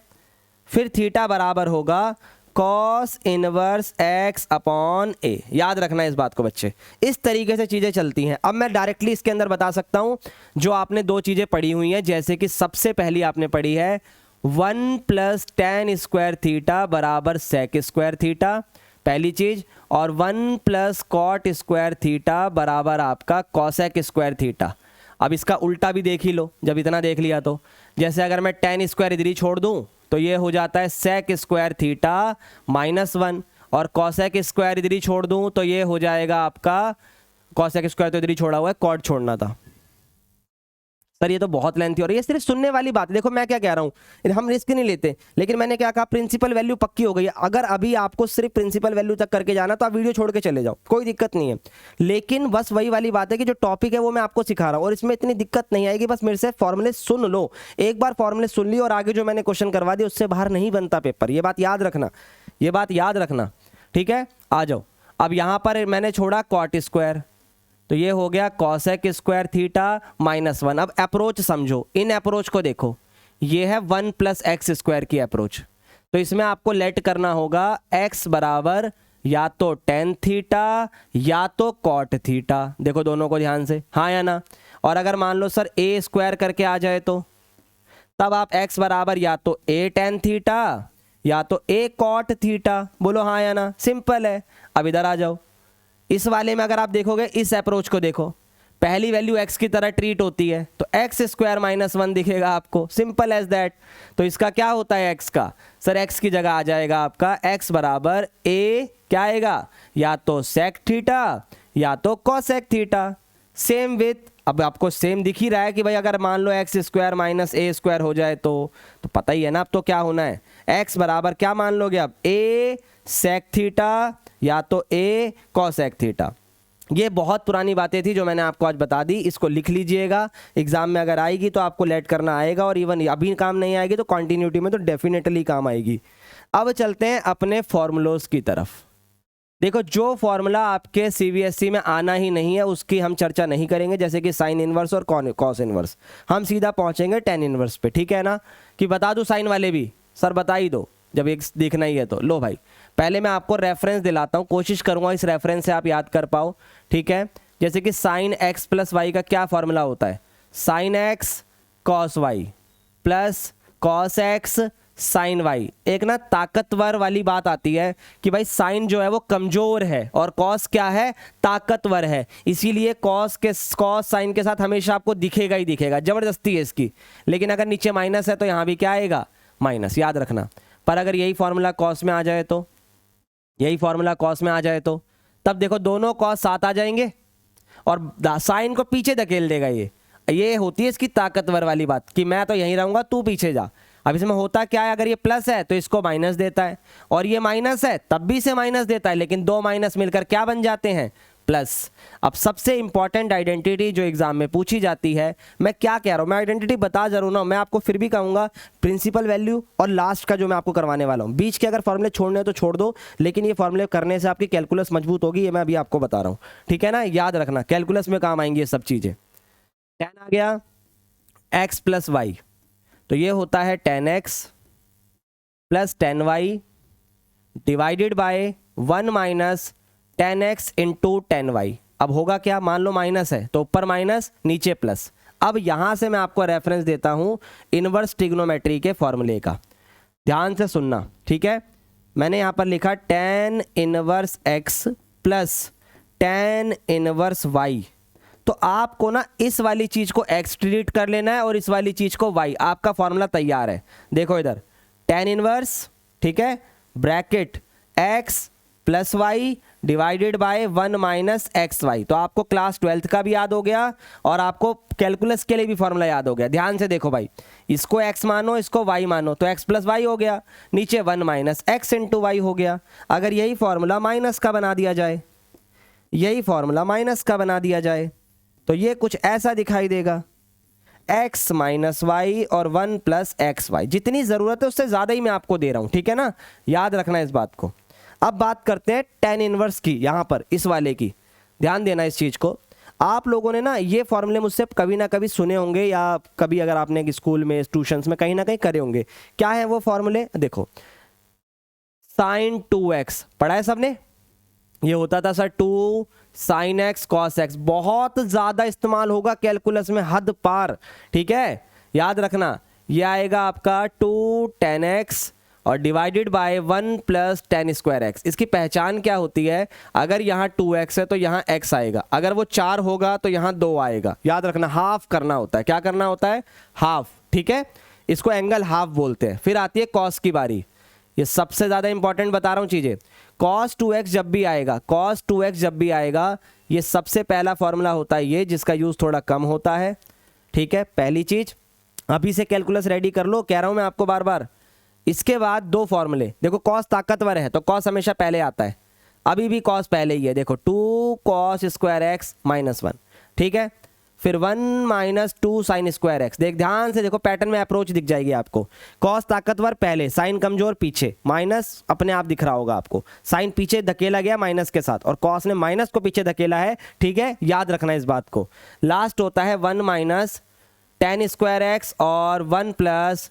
फिर थीटा बराबर होगा cos inverse x upon a। याद रखना इस बात को बच्चे, इस तरीके से चीज़ें चलती हैं। अब मैं डायरेक्टली इसके अंदर बता सकता हूं, जो आपने दो चीज़ें पढ़ी हुई हैं, जैसे कि सबसे पहली आपने पढ़ी है 1 प्लस tan स्क्वायर थीटा बराबर sec स्क्वायर थीटा, पहली चीज, और 1 प्लस cot स्क्वायर थीटा बराबर आपका cosec स्क्वायर थीटा। अब इसका उल्टा भी देख ही लो, जब इतना देख लिया तो, जैसे अगर मैं tan स्क्वायर इधर ही छोड़ दूं तो ये हो जाता है sec स्क्वायर थीटा -1, और cosec स्क्वायर इधर ही छोड़ दूं तो ये हो जाएगा आपका, cosec स्क्वायर तो इधर ही छोड़ा हुआ है, cot छोड़ना था। सर ये तो बहुत लेंथी हो रही है, सिर्फ सुनने वाली बात है। देखो मैं क्या कह रहा हूँ, हम रिस्क नहीं लेते, लेकिन मैंने क्या कहा, प्रिंसिपल वैल्यू पक्की हो गई है। अगर अभी आपको सिर्फ प्रिंसिपल वैल्यू तक करके जाना तो आप वीडियो छोड़ के चले जाओ, कोई दिक्कत नहीं है। लेकिन बस वही वाली बात है कि जो टॉपिक है वो मैं आपको सिखा रहा हूँ, और इसमें इतनी दिक्कत नहीं आएगी, बस मेरे से फॉर्मूले सुन लो। एक बार फॉर्मूले सुन ली और आगे जो मैंने क्वेश्चन करवा दिया उससे बाहर नहीं बनता पेपर, ये बात याद रखना, ये बात याद रखना, ठीक है। आ जाओ, अब यहाँ पर मैंने छोड़ा कॉट स्क्वायर, तो ये हो गया cosec स्क्वायर थीटा -1। अब अप्रोच समझो, इन अप्रोच को देखो, ये है 1 प्लस एक्स स्क्वायर की अप्रोच, तो इसमें आपको लेट करना होगा x बराबर या तो tan थीटा या तो cot थीटा। देखो दोनों को ध्यान से, हाँ या ना। और अगर मान लो सर a स्क्वायर करके आ जाए तो तब आप x बराबर या तो a tan थीटा या तो a cot थीटा, बोलो हाँ या ना, सिंपल है। अब इधर आ जाओ, इस वाले में अगर आप देखोगे, इस अप्रोच को देखो, पहली वैल्यू x की तरह ट्रीट होती है, तो x स्क्वायर -1 दिखेगा आपको, सिंपल एज दैट। तो इसका क्या होता है x का, सर x की जगह आ जाएगा आपका x बराबर a, क्या आएगा, या तो sec थीटा या तो cosec थीटा। सेम विथ, अब आपको सेम दिख ही रहा है कि भाई अगर मान लो x स्क्वायर -a स्क्वायर हो जाए तो पता ही है ना अब तो क्या होना है, x बराबर क्या मान लोगे अब, a sec थीटा या तो a cosec थीटा। ये बहुत पुरानी बातें थी जो मैंने आपको आज बता दी, इसको लिख लीजिएगा, एग्जाम में अगर आएगी तो आपको लेट करना आएगा, और इवन अभी काम नहीं आएगी तो कॉन्टिन्यूटी में तो डेफिनेटली काम आएगी। अब चलते हैं अपने फॉर्मूलोज की तरफ। देखो, जो फॉर्मूला आपके सीबीएसई में आना ही नहीं है उसकी हम चर्चा नहीं करेंगे, जैसे कि साइन इनवर्स और कॉस इनवर्स। हम सीधा पहुंचेंगे टेन इनवर्स पे, ठीक है ना। कि बता दूं साइन वाले भी, सर बता ही दो जब एक देखना ही है तो। लो भाई, पहले मैं आपको रेफरेंस दिलाता हूँ, कोशिश करूंगा इस रेफरेंस से आप याद कर पाओ, ठीक है। जैसे कि साइन एक्स प्लस वाई का क्या फॉर्मूला होता है, sine x cos y plus cos x sine y. एक ना ताकतवर वाली बात आती है कि भाई साइन जो है वो कमजोर है और कॉस क्या है, ताकतवर है, इसीलिए कॉस साइन के साथ हमेशा आपको दिखेगा ही दिखेगा, जबरदस्ती है इसकी। लेकिन अगर नीचे माइनस है तो यहां भी क्या आएगा, माइनस, याद रखना। पर अगर यही फॉर्मूला कॉस में आ जाए तो, यही फॉर्मूला कॉस में आ जाए तो तब देखो दोनों कॉस साथ आ जाएंगे और साइन को पीछे धकेल देगा। ये होती है इसकी ताकतवर वाली बात कि मैं तो यहीं रहूंगा तू पीछे जा। अब इसमें होता क्या है, अगर ये प्लस है तो इसको माइनस देता है, और ये माइनस है तब भी इसे माइनस देता है, लेकिन दो माइनस मिलकर क्या बन जाते हैं, प्लस। अब सबसे इंपॉर्टेंट आइडेंटिटी जो एग्जाम में पूछी जाती है, मैं क्या कह रहा हूं, मैं आइडेंटिटी बता जरूर ना, मैं आपको फिर भी कहूंगा प्रिंसिपल वैल्यू और लास्ट का जो मैं आपको करवाने वाला हूं। बीच के अगर फॉर्मूले छोड़ने तो छोड़ दो, लेकिन ये फॉर्मूले करने से आपकी कैलकुलस मजबूत होगी, ये मैं अभी आपको बता रहा हूं, ठीक है ना। याद रखना, कैलकुलस में काम आएंगी ये सब चीजें। टेन आ गया एक्स प्लस वाई, तो ये होता है tan x plus tan y divided by 1 minus tan x into tan y. अब होगा क्या, मान लो माइनस है तो ऊपर माइनस नीचे प्लस। अब यहां से मैं आपको रेफरेंस देता हूं इनवर्स ट्रिग्नोमेट्री के फॉर्मूले का, ध्यान से सुनना, ठीक है। मैंने यहां पर लिखा tan inverse x plus tan inverse y. तो आपको ना इस वाली चीज को एक्स ट्रीट कर लेना है और इस वाली चीज को वाई। आपका फॉर्मूला तैयार है, देखो इधर टेन इनवर्स, ठीक है, bracket x plus y divided by 1 minus x y. तो आपको क्लास 12th का भी याद हो गया और आपको कैलकुलस के लिए भी फॉर्मूला याद हो गया। ध्यान से देखो भाई, इसको एक्स मानो इसको वाई मानो तो एक्स प्लस वाई हो गया, नीचे 1 माइनस एक्स इंटू वाई हो गया। अगर यही फॉर्मूला माइनस का बना दिया जाए, यही फॉर्मूला माइनस का बना दिया जाए तो ये कुछ ऐसा दिखाई देगा, x माइनस वाई और 1 प्लस एक्स वाई। जितनी ज़रूरत है उससे ज़्यादा ही मैं आपको दे रहा हूँ, ठीक है ना, याद रखना इस बात को। अब बात करते हैं टेन इनवर्स की, यहाँ पर इस वाले की, ध्यान देना इस चीज़ को। आप लोगों ने ना ये फॉर्मूले मुझसे कभी ना कभी सुने होंगे या कभी अगर आपने स्कूल में ट्यूशंस में कहीं ना कहीं करे होंगे। क्या है वो फॉर्मूले, देखो साइन 2x पढ़ा है सबने, ये होता था sir 2 sign x cos x, बहुत ज्यादा इस्तेमाल होगा कैलकुलस में, हद पार, ठीक है। याद रखना ये आएगा आपका 2 टेन एक्स और divided by 1 plus ten square x. इसकी पहचान क्या होती है, अगर यहाँ 2x है तो यहाँ x आएगा, अगर वो 4 होगा तो यहाँ 2 आएगा। याद रखना हाफ करना होता है, क्या करना होता है, हाफ, ठीक है, इसको एंगल हाफ बोलते हैं। फिर आती है कॉस की बारी, ये सबसे ज्यादा इंपॉर्टेंट बता रहा हूं चीजें। cos 2x जब भी आएगा, cos 2x जब भी आएगा, ये सबसे पहला फॉर्मूला होता है ये, जिसका यूज थोड़ा कम होता है, ठीक है। पहली चीज अभी से कैलकुलस रेडी कर लो, कह रहा हूं मैं आपको बार बार। इसके बाद दो फॉर्मूले, देखो cos ताकतवर है तो cos हमेशा पहले आता है, अभी भी cos पहले ही है, देखो 2 cos स्क्वायर एक्स माइनस 1, ठीक है। फिर 1 माइनस 2 साइन स्क्वायर एक्स, देख ध्यान से देखो, पैटर्न में अप्रोच दिख जाएगी आपको। कॉस ताकतवर पहले, साइन कमजोर पीछे, माइनस अपने आप दिख रहा होगा आपको, साइन पीछे धकेला गया माइनस के साथ और कॉस ने माइनस को पीछे धकेला है, ठीक है, याद रखना इस बात को। लास्ट होता है 1 माइनस टेन स्क्वायर एक्स और 1 प्लस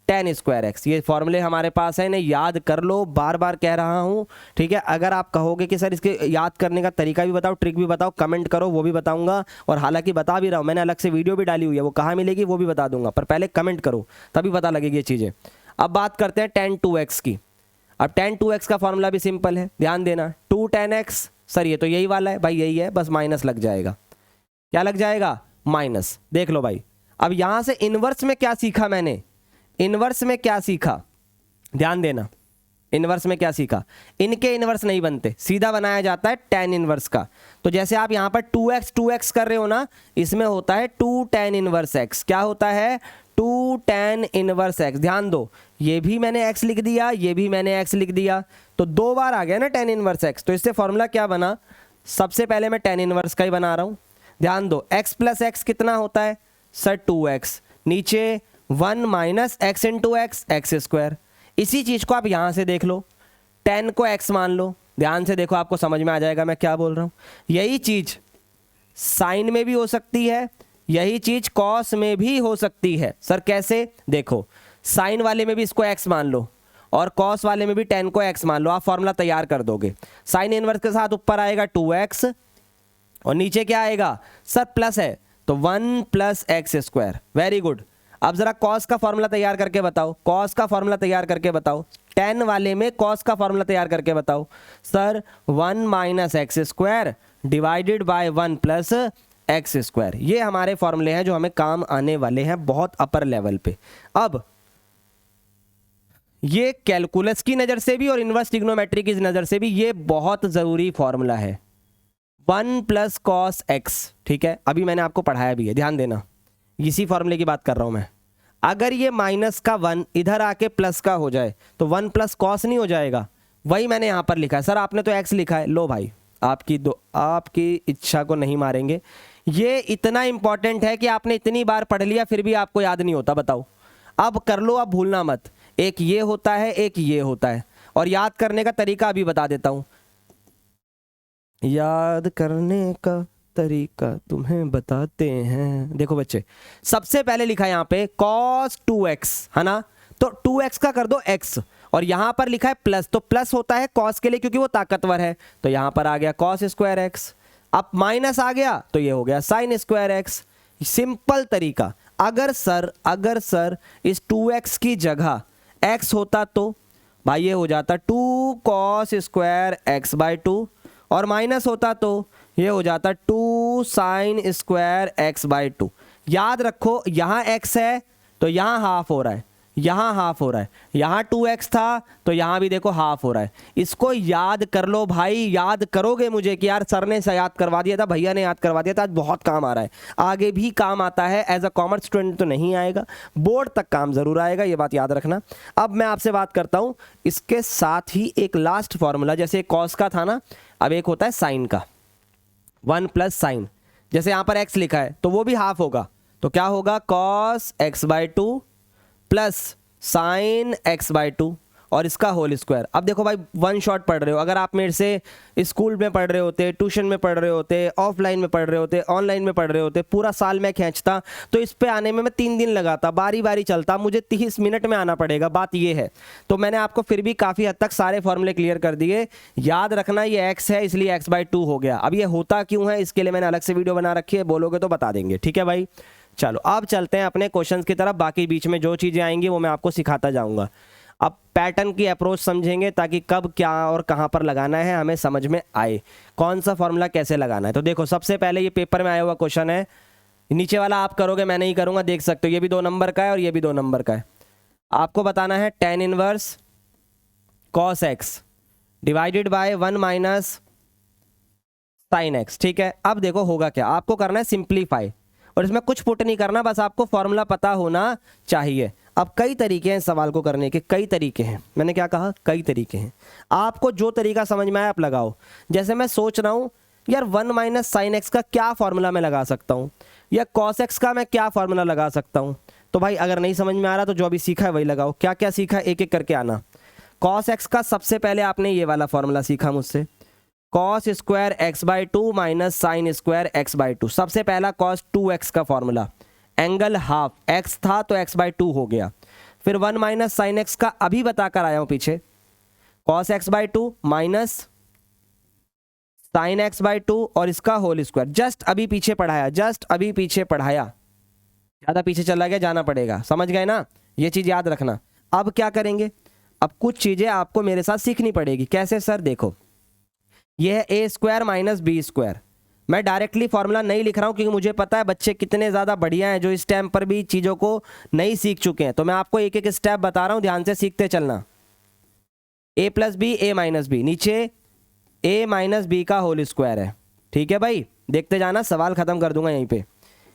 टेन स्क्वायर एक्स। ये फॉर्मूले हमारे पास है, इन्हें याद कर लो, बार बार कह रहा हूं, ठीक है। अगर आप कहोगे कि सर इसके याद करने का तरीका भी बताओ, ट्रिक भी बताओ, कमेंट करो, वो भी बताऊंगा। और हालांकि बता भी रहा हूं, मैंने अलग से वीडियो भी डाली हुई है, वो कहाँ मिलेगी वो भी बता दूंगा, पर पहले कमेंट करो तभी पता लगेगी ये चीज़ें। अब बात करते हैं tan 2x की। अब tan 2x का फॉर्मूला भी सिंपल है, ध्यान देना, 2 tan x, सर ये तो यही वाला है भाई, यही है, बस माइनस लग जाएगा। क्या लग जाएगा, माइनस। देख लो भाई, अब यहां से इनवर्स में क्या सीखा मैंने, इनवर्स में क्या सीखा, ध्यान देना, इनवर्स में क्या सीखा, इनके इनवर्स नहीं बनते, सीधा बनाया जाता है tan इनवर्स का। तो जैसे आप यहां पर 2x कर रहे हो ना, इसमें होता है 2 tan इनवर्स x। क्या होता है, 2 tan इनवर्स x। ध्यान दो, ये भी मैंने x लिख दिया, ये भी मैंने x लिख दिया, तो 2 बार आ गया ना tan इनवर्स x। तो इससे फॉर्मूला क्या बना, सबसे पहले मैं टेन इनवर्स का ही बना रहा हूँ। ध्यान दो, x प्लस एक्स कितना होता है सर 2x, नीचे 1 minus x into x, x square. इसी चीज़ को आप यहाँ से देख लो, 10 को x मान लो, ध्यान से देखो आपको समझ में आ जाएगा मैं क्या बोल रहा हूँ। यही चीज़ साइन में भी हो सकती है, यही चीज़ कॉस में भी हो सकती है। सर कैसे? देखो, साइन वाले में भी इसको x मान लो और कॉस वाले में भी 10 को x मान लो, आप फॉर्मूला तैयार कर दोगे। साइन इनवर्स के साथ ऊपर आएगा 2x और नीचे क्या आएगा सर प्लस है तो 1 plus x square. Very good. अब जरा कॉस का फॉर्मूला तैयार करके बताओ, कॉस का फॉर्मूला तैयार करके बताओ, 10 वाले में कॉस का फॉर्मूला तैयार करके बताओ। Sir 1 minus x square divided by 1 plus x square. ये हमारे फॉर्मूले हैं जो हमें काम आने वाले हैं बहुत अपर लेवल पे। अब ये कैलकुलस की नज़र से भी और इनवर्स ट्रिग्नोमेट्री की नज़र से भी ये बहुत ज़रूरी फॉर्मूला है, 1 प्लस कॉस एक्स। ठीक है, अभी मैंने आपको पढ़ाया भी है, ध्यान देना, इसी फॉर्मूले की बात कर रहा हूं मैं। अगर ये माइनस का 1 इधर आके प्लस का हो जाए तो 1 प्लस कॉस नहीं हो जाएगा? वही मैंने यहां पर लिखा है। सर आपने तो एक्स लिखा है, लो भाई आपकी इच्छा को नहीं मारेंगे। ये इतना इंपॉर्टेंट है कि आपने इतनी बार पढ़ लिया फिर भी आपको याद नहीं होता, बताओ। अब कर लो, अब भूलना मत। एक ये होता है, एक ये होता है, और याद करने का तरीका अभी बता देता हूं। याद करने का तरीका तुम्हें बताते हैं। देखो बच्चे, सबसे पहले लिखा है यहाँ पे cos 2x, है ना, तो 2x का कर दो x, और यहां पर लिखा है प्लस, तो प्लस होता है cos के लिए क्योंकि वो ताकतवर है, तो यहां पर आ गया cos स्क्वायर x। अब माइनस आ गया तो ये हो गया sin स्क्वायर x। सिंपल तरीका। अगर सर इस 2x की जगह x होता तो भाई ये हो जाता 2 cos स्क्वायर x बाई 2, और माइनस होता तो ये हो जाता 2 sin स्क्वायर x बाई 2। याद रखो, यहाँ x है तो यहाँ हाफ हो रहा है, यहाँ हाफ हो रहा है, यहाँ 2x था तो यहाँ भी देखो हाफ हो रहा है। इसको याद कर लो भाई, याद करोगे मुझे कि यार सर ने याद करवा दिया था, भैया ने याद करवा दिया था, आज बहुत काम आ रहा है, आगे भी काम आता है। एज अ कॉमर्स स्टूडेंट तो नहीं आएगा, बोर्ड तक काम जरूर आएगा, ये बात याद रखना। अब मैं आपसे बात करता हूँ इसके साथ ही एक लास्ट फॉर्मूला, जैसे कॉस का था ना, अब एक होता है साइन का, 1 प्लस साइन। जैसे यहाँ पर x लिखा है तो वो भी हाफ होगा, तो क्या होगा cos x by 2 plus sign x by 2 और इसका होल स्क्वायर। अब देखो भाई, वन शॉट पढ़ रहे हो, अगर आप मेरे से स्कूल में पढ़ रहे होते, ट्यूशन में पढ़ रहे होते, ऑफलाइन में पढ़ रहे होते, ऑनलाइन में पढ़ रहे होते, पूरा साल मैं खींचता तो इस पे आने में मैं 3 दिन लगाता, बारी बारी चलता, मुझे 30 मिनट में आना पड़ेगा, बात ये है। तो मैंने आपको फिर भी काफ़ी हद तक सारे फॉर्मूले क्लियर कर दिए। याद रखना ये x है इसलिए x बाई 2 हो गया। अब ये होता क्यों है इसके लिए मैंने अलग से वीडियो बना रखी है, बोलोगे तो बता देंगे। ठीक है भाई, चलो अब चलते हैं अपने क्वेश्चंस की तरफ। बाकी बीच में जो चीज़ें आएंगी वो मैं आपको सिखाता जाऊंगा। अब पैटर्न की अप्रोच समझेंगे ताकि कब क्या और कहां पर लगाना है हमें समझ में आए, कौन सा फॉर्मूला कैसे लगाना है। तो देखो, सबसे पहले ये पेपर में आया हुआ क्वेश्चन है, नीचे वाला आप करोगे, मैं नहीं करूंगा, देख सकते हो, ये भी 2 नंबर का है और ये भी 2 नंबर का है। आपको बताना है tan inverse cos x divided by 1 minus sin x। ठीक है, अब देखो होगा क्या, आपको करना है सिंप्लीफाई, और इसमें कुछ पुट नहीं करना, बस आपको फॉर्मूला पता होना चाहिए। अब कई तरीके हैं सवाल को करने के, कई तरीके हैं, मैंने क्या कहा, कई तरीके हैं। आपको जो तरीका समझ में आए आप लगाओ। जैसे मैं सोच रहा हूं यार 1 माइनस साइन एक्स का क्या फॉर्मूला मैं लगा सकता हूं, या कॉस एक्स का मैं क्या फॉर्मूला लगा सकता हूं। तो भाई अगर नहीं समझ में आ रहा तो जो अभी सीखा है वही लगाओ। क्या क्या सीखा है एक एक करके आना। कॉस एक्स का सबसे पहले आपने ये वाला फॉर्मूला सीखा मुझसे, cos square x by 2 minus sine square x by 2। सबसे पहला कॉस 2x का फॉर्मूला, एंगल हाफ, x था तो x बाई 2 हो गया। फिर 1 माइनस साइन एक्स का अभी बताकर आया हूं पीछे, cos x by 2 minus sine x by 2 और इसका होल स्क्वायर। जस्ट अभी पीछे पढ़ाया, जस्ट अभी पीछे पढ़ाया, ज़्यादा पीछे चला गया, जाना पड़ेगा, समझ गए ना, ये चीज़ याद रखना। अब क्या करेंगे, अब कुछ चीज़ें आपको मेरे साथ सीखनी पड़ेगी। कैसे सर, देखो ये है ए स्क्वायर माइनस बी स्क्वायर। मैं डायरेक्टली फॉर्मूला नहीं लिख रहा हूं क्योंकि मुझे पता है बच्चे कितने ज़्यादा बढ़िया हैं जो इस टाइम पर भी चीज़ों को नहीं सीख चुके हैं, तो मैं आपको एक एक स्टेप बता रहा हूं, ध्यान से सीखते चलना। ए प्लस बी, ए माइनस बी, नीचे ए माइनस बी का होल स्क्वायर है। ठीक है भाई, देखते जाना, सवाल खत्म कर दूंगा यहीं पे।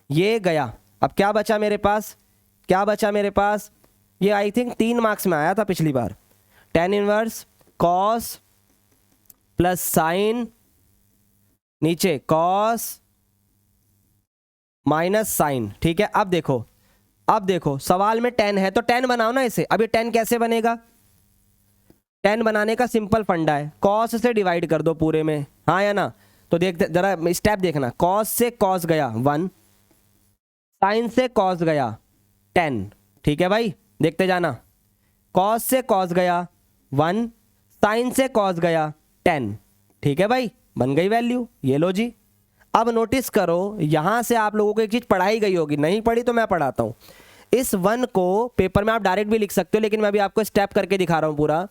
ये गया, अब क्या बचा मेरे पास, क्या बचा मेरे पास, ये आई थिंक 3 मार्क्स में आया था पिछली बार, tan inverse cos plus sign नीचे कॉस माइनस साइन, ठीक है। अब देखो सवाल में 10 है तो 10 बनाओ ना इसे। अब ये 10 कैसे बनेगा? 10 बनाने का सिंपल फंडा है, कॉस से डिवाइड कर दो पूरे में, हाँ या ना। तो देख जरा स्टेप देखना, कॉस से कॉस गया 1, साइन से कॉस गया 10, ठीक है भाई, देखते जाना। कॉस से कॉस गया 1, साइन से कॉस गया 10, ठीक है भाई, बन गई वैल्यू, ये लो जी। अब नोटिस करो, यहां से आप लोगों को एक चीज पढ़ाई गई होगी, नहीं पढ़ी तो मैं पढ़ाता हूं। इस 1 को पेपर में आप डायरेक्ट भी लिख सकते हो, लेकिन मैं अभी आपको स्टेप करके दिखा रहा हूं पूरा।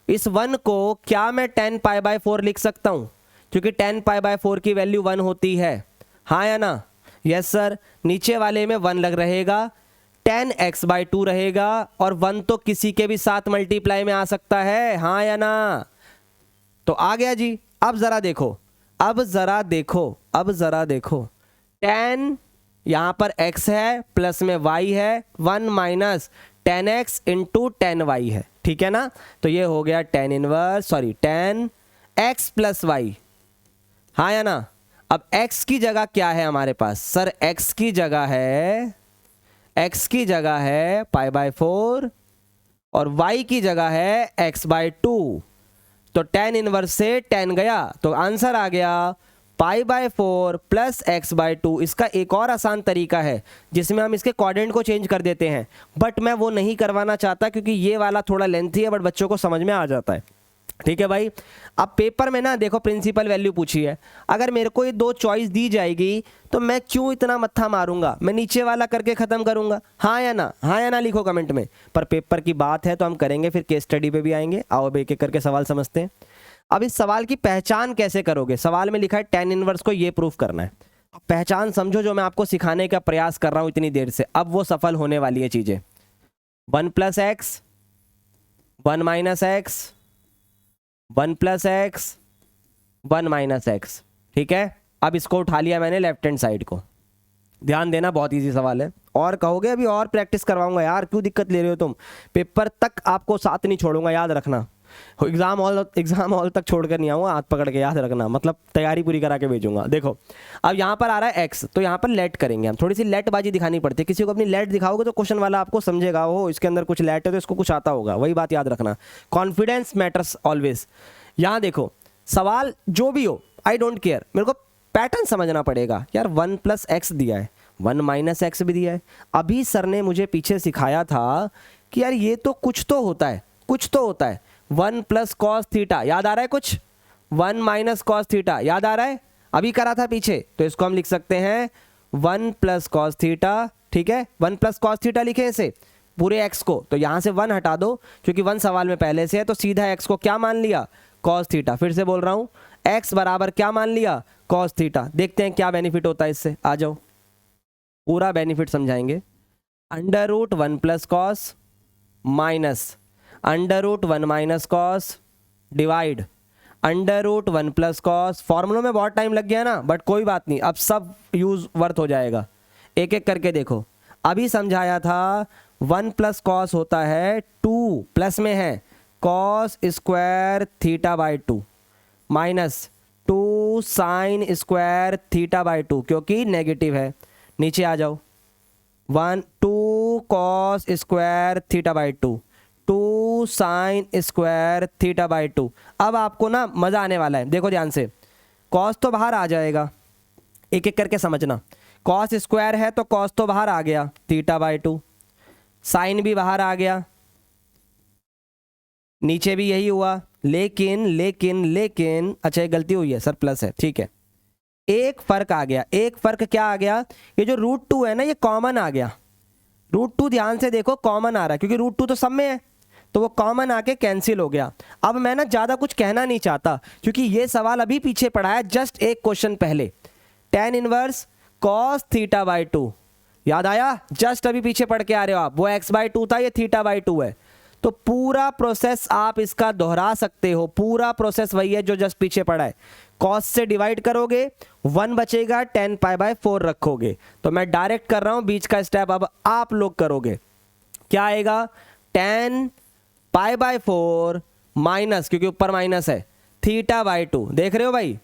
इस 1 को क्या मैं 10π/4 लिख सकता हूं? क्योंकि 10π/4 की वैल्यू 1 होती है, हाँ या ना? Yes sir. नीचे वाले में 1 लग रहेगा, 10x/2 रहेगा, और 1 तो किसी के भी साथ मल्टीप्लाई में आ सकता है, हाँ या ना? तो आ गया जी। अब जरा देखो 10 यहां पर x है, प्लस में y है, 1 माइनस 10x इंटू 10y है, ठीक है ना? तो ये हो गया 10x प्लस y, हाँ या ना? अब x की जगह क्या है हमारे पास? सर x की जगह है π/4 और y की जगह है x/2। तो 10 इनवर्स से 10 गया, तो आंसर आ गया π/4 प्लस x/2। इसका एक और आसान तरीका है जिसमें हम इसके कोऑर्डिनेट को चेंज कर देते हैं, बट मैं वो नहीं करवाना चाहता क्योंकि ये वाला थोड़ा लेंथी है, बट बच्चों को समझ में आ जाता है, ठीक है भाई। अब पेपर में ना देखो प्रिंसिपल वैल्यू पूछी है, अगर मेरे को ये 2 चॉइस दी जाएगी तो मैं क्यों इतना मत्था मारूंगा, मैं नीचे वाला करके खत्म करूंगा, हाँ या ना? हाँ या ना लिखो कमेंट में। पर पेपर की बात है तो हम करेंगे, फिर केस स्टडी पे भी आएंगे। आओ अब एक एक करके सवाल समझते हैं। अब इस सवाल की पहचान कैसे करोगे? सवाल में लिखा है tan इनवर्स को ये प्रूफ करना है। पहचान समझो जो मैं आपको सिखाने का प्रयास कर रहा हूं इतनी देर से, अब वो सफल होने वाली है चीजें। 1 + x 1 - x 1 + x 1 - x, ठीक है। अब इसको उठा लिया मैंने लेफ्ट हैंड साइड को, ध्यान देना बहुत इजी सवाल है। और कहोगे अभी और प्रैक्टिस करवाऊंगा, यार क्यों दिक्कत ले रहे हो तुम? पेपर तक आपको साथ नहीं छोड़ूंगा, याद रखना। एग्जाम हॉल तक छोड़कर नहीं आऊंगा, हाथ पकड़ के, याद रखना, मतलब तैयारी पूरी करा के भेजूंगा। देखो अब यहाँ पर आ रहा है x, तो यहाँ पर लेट करेंगे हम, थोड़ी सी लेट बाजी दिखानी पड़ती है। किसी को अपनी लेट दिखाओगे तो क्वेश्चन वाला आपको समझेगा, हो इसके अंदर कुछ लेट है तो इसको कुछ आता होगा, वही बात याद रखना। Confidence matters always. यहाँ देखो सवाल जो भी हो, आई डोंट केयर, मेरे को पैटर्न समझना पड़ेगा। यार 1 + x दिया है, 1 - x भी दिया है। अभी सर ने मुझे पीछे सिखाया था कि यार ये तो कुछ तो होता है, 1 + cos थीटा, याद आ रहा है कुछ? 1 - cos थीटा याद आ रहा है, अभी करा था पीछे। तो इसको हम लिख सकते हैं 1 + cos थीटा, ठीक है। 1 + cos थीटा लिखे इसे पूरे x को, तो यहां से 1 हटा दो क्योंकि 1 सवाल में पहले से है, तो सीधा x को क्या मान लिया? cos theta. फिर से बोल रहा हूं, x बराबर क्या मान लिया? cos theta. देखते हैं क्या बेनिफिट होता है इससे, आ जाओ पूरा बेनिफिट समझाएंगे। √1 + cos minus √1 - cos divide √1 + cos। फॉर्मूलों में बहुत टाइम लग गया ना, बट कोई बात नहीं, अब सब यूज वर्थ हो जाएगा। एक एक करके देखो, अभी समझाया था 1 + cos होता है 2, प्लस में है cos² θ/2 माइनस 2 sin² θ/2, क्योंकि नेगेटिव है। नीचे आ जाओ, 2 cos² θ/2 2 sin² θ/2। अब आपको ना मजा आने वाला है, देखो ध्यान से। cos तो बाहर आ जाएगा, एक एक करके समझना। cos² है तो cos तो बाहर आ गया θ/2, साइन भी बाहर आ गया, नीचे भी यही हुआ। लेकिन अच्छा एक गलती हुई है सर, प्लस है, ठीक है। एक फर्क आ गया, एक फर्क क्या आ गया? ये जो √2 है ना, ये कॉमन आ गया। √2 ध्यान से देखो कॉमन आ रहा है, क्योंकि √2 तो सब में है, तो वो कॉमन आके कैंसिल हो गया। अब मैं ना ज़्यादा कुछ कहना नहीं चाहता क्योंकि ये सवाल अभी पीछे पड़ा है, जस्ट एक क्वेश्चन पहले। tan इनवर्स cos θ/2 याद आया? जस्ट अभी पीछे पढ़ के आ रहे हो आप, वो x/2 था, ये θ/2 है। तो पूरा प्रोसेस आप इसका दोहरा सकते हो, पूरा प्रोसेस वही है जो जस्ट पीछे पड़ा है। cos से डिवाइड करोगे 1 बचेगा, 10π/4 रखोगे। तो मैं डायरेक्ट कर रहा हूं, बीच का स्टेप अब आप लोग करोगे। क्या आएगा? 10π/4 माइनस, क्योंकि ऊपर माइनस है, θ/2, देख रहे हो भाई?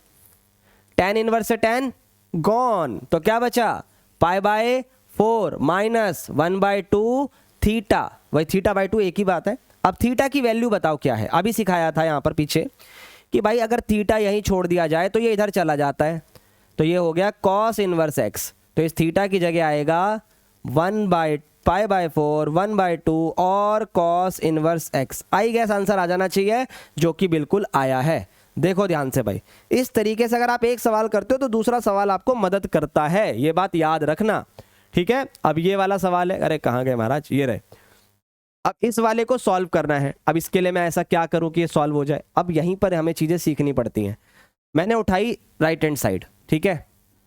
tan इनवर्स से tan गॉन, तो क्या बचा पाई बाय 4 माइनस 1/2 थीटा, वही थीटा बाय 2 एक ही बात है। अब थीटा की वैल्यू बताओ क्या है, अभी सिखाया था यहाँ पर पीछे कि भाई अगर थीटा यहीं छोड़ दिया जाए तो ये इधर चला जाता है, तो ये हो गया cos इनवर्स x, तो इस थीटा की जगह आएगा 1/π/4 1/2 और cos inverse x। I guess answer आ जाना चाहिए, जो कि बिल्कुल आया है। देखो ध्यान से भाई, इस तरीके से अगर आप एक सवाल करते हो तो दूसरा सवाल आपको मदद करता है, ये बात याद रखना, ठीक है। अब ये वाला सवाल है, अरे कहाँ गए महाराज, ये रहे। अब इस वाले को सॉल्व करना है। अब इसके लिए मैं ऐसा क्या करूं कि ये सॉल्व हो जाए। अब यहीं पर हमें चीज़ें सीखनी पड़ती हैं। मैंने उठाई राइट हैंड साइड, ठीक है,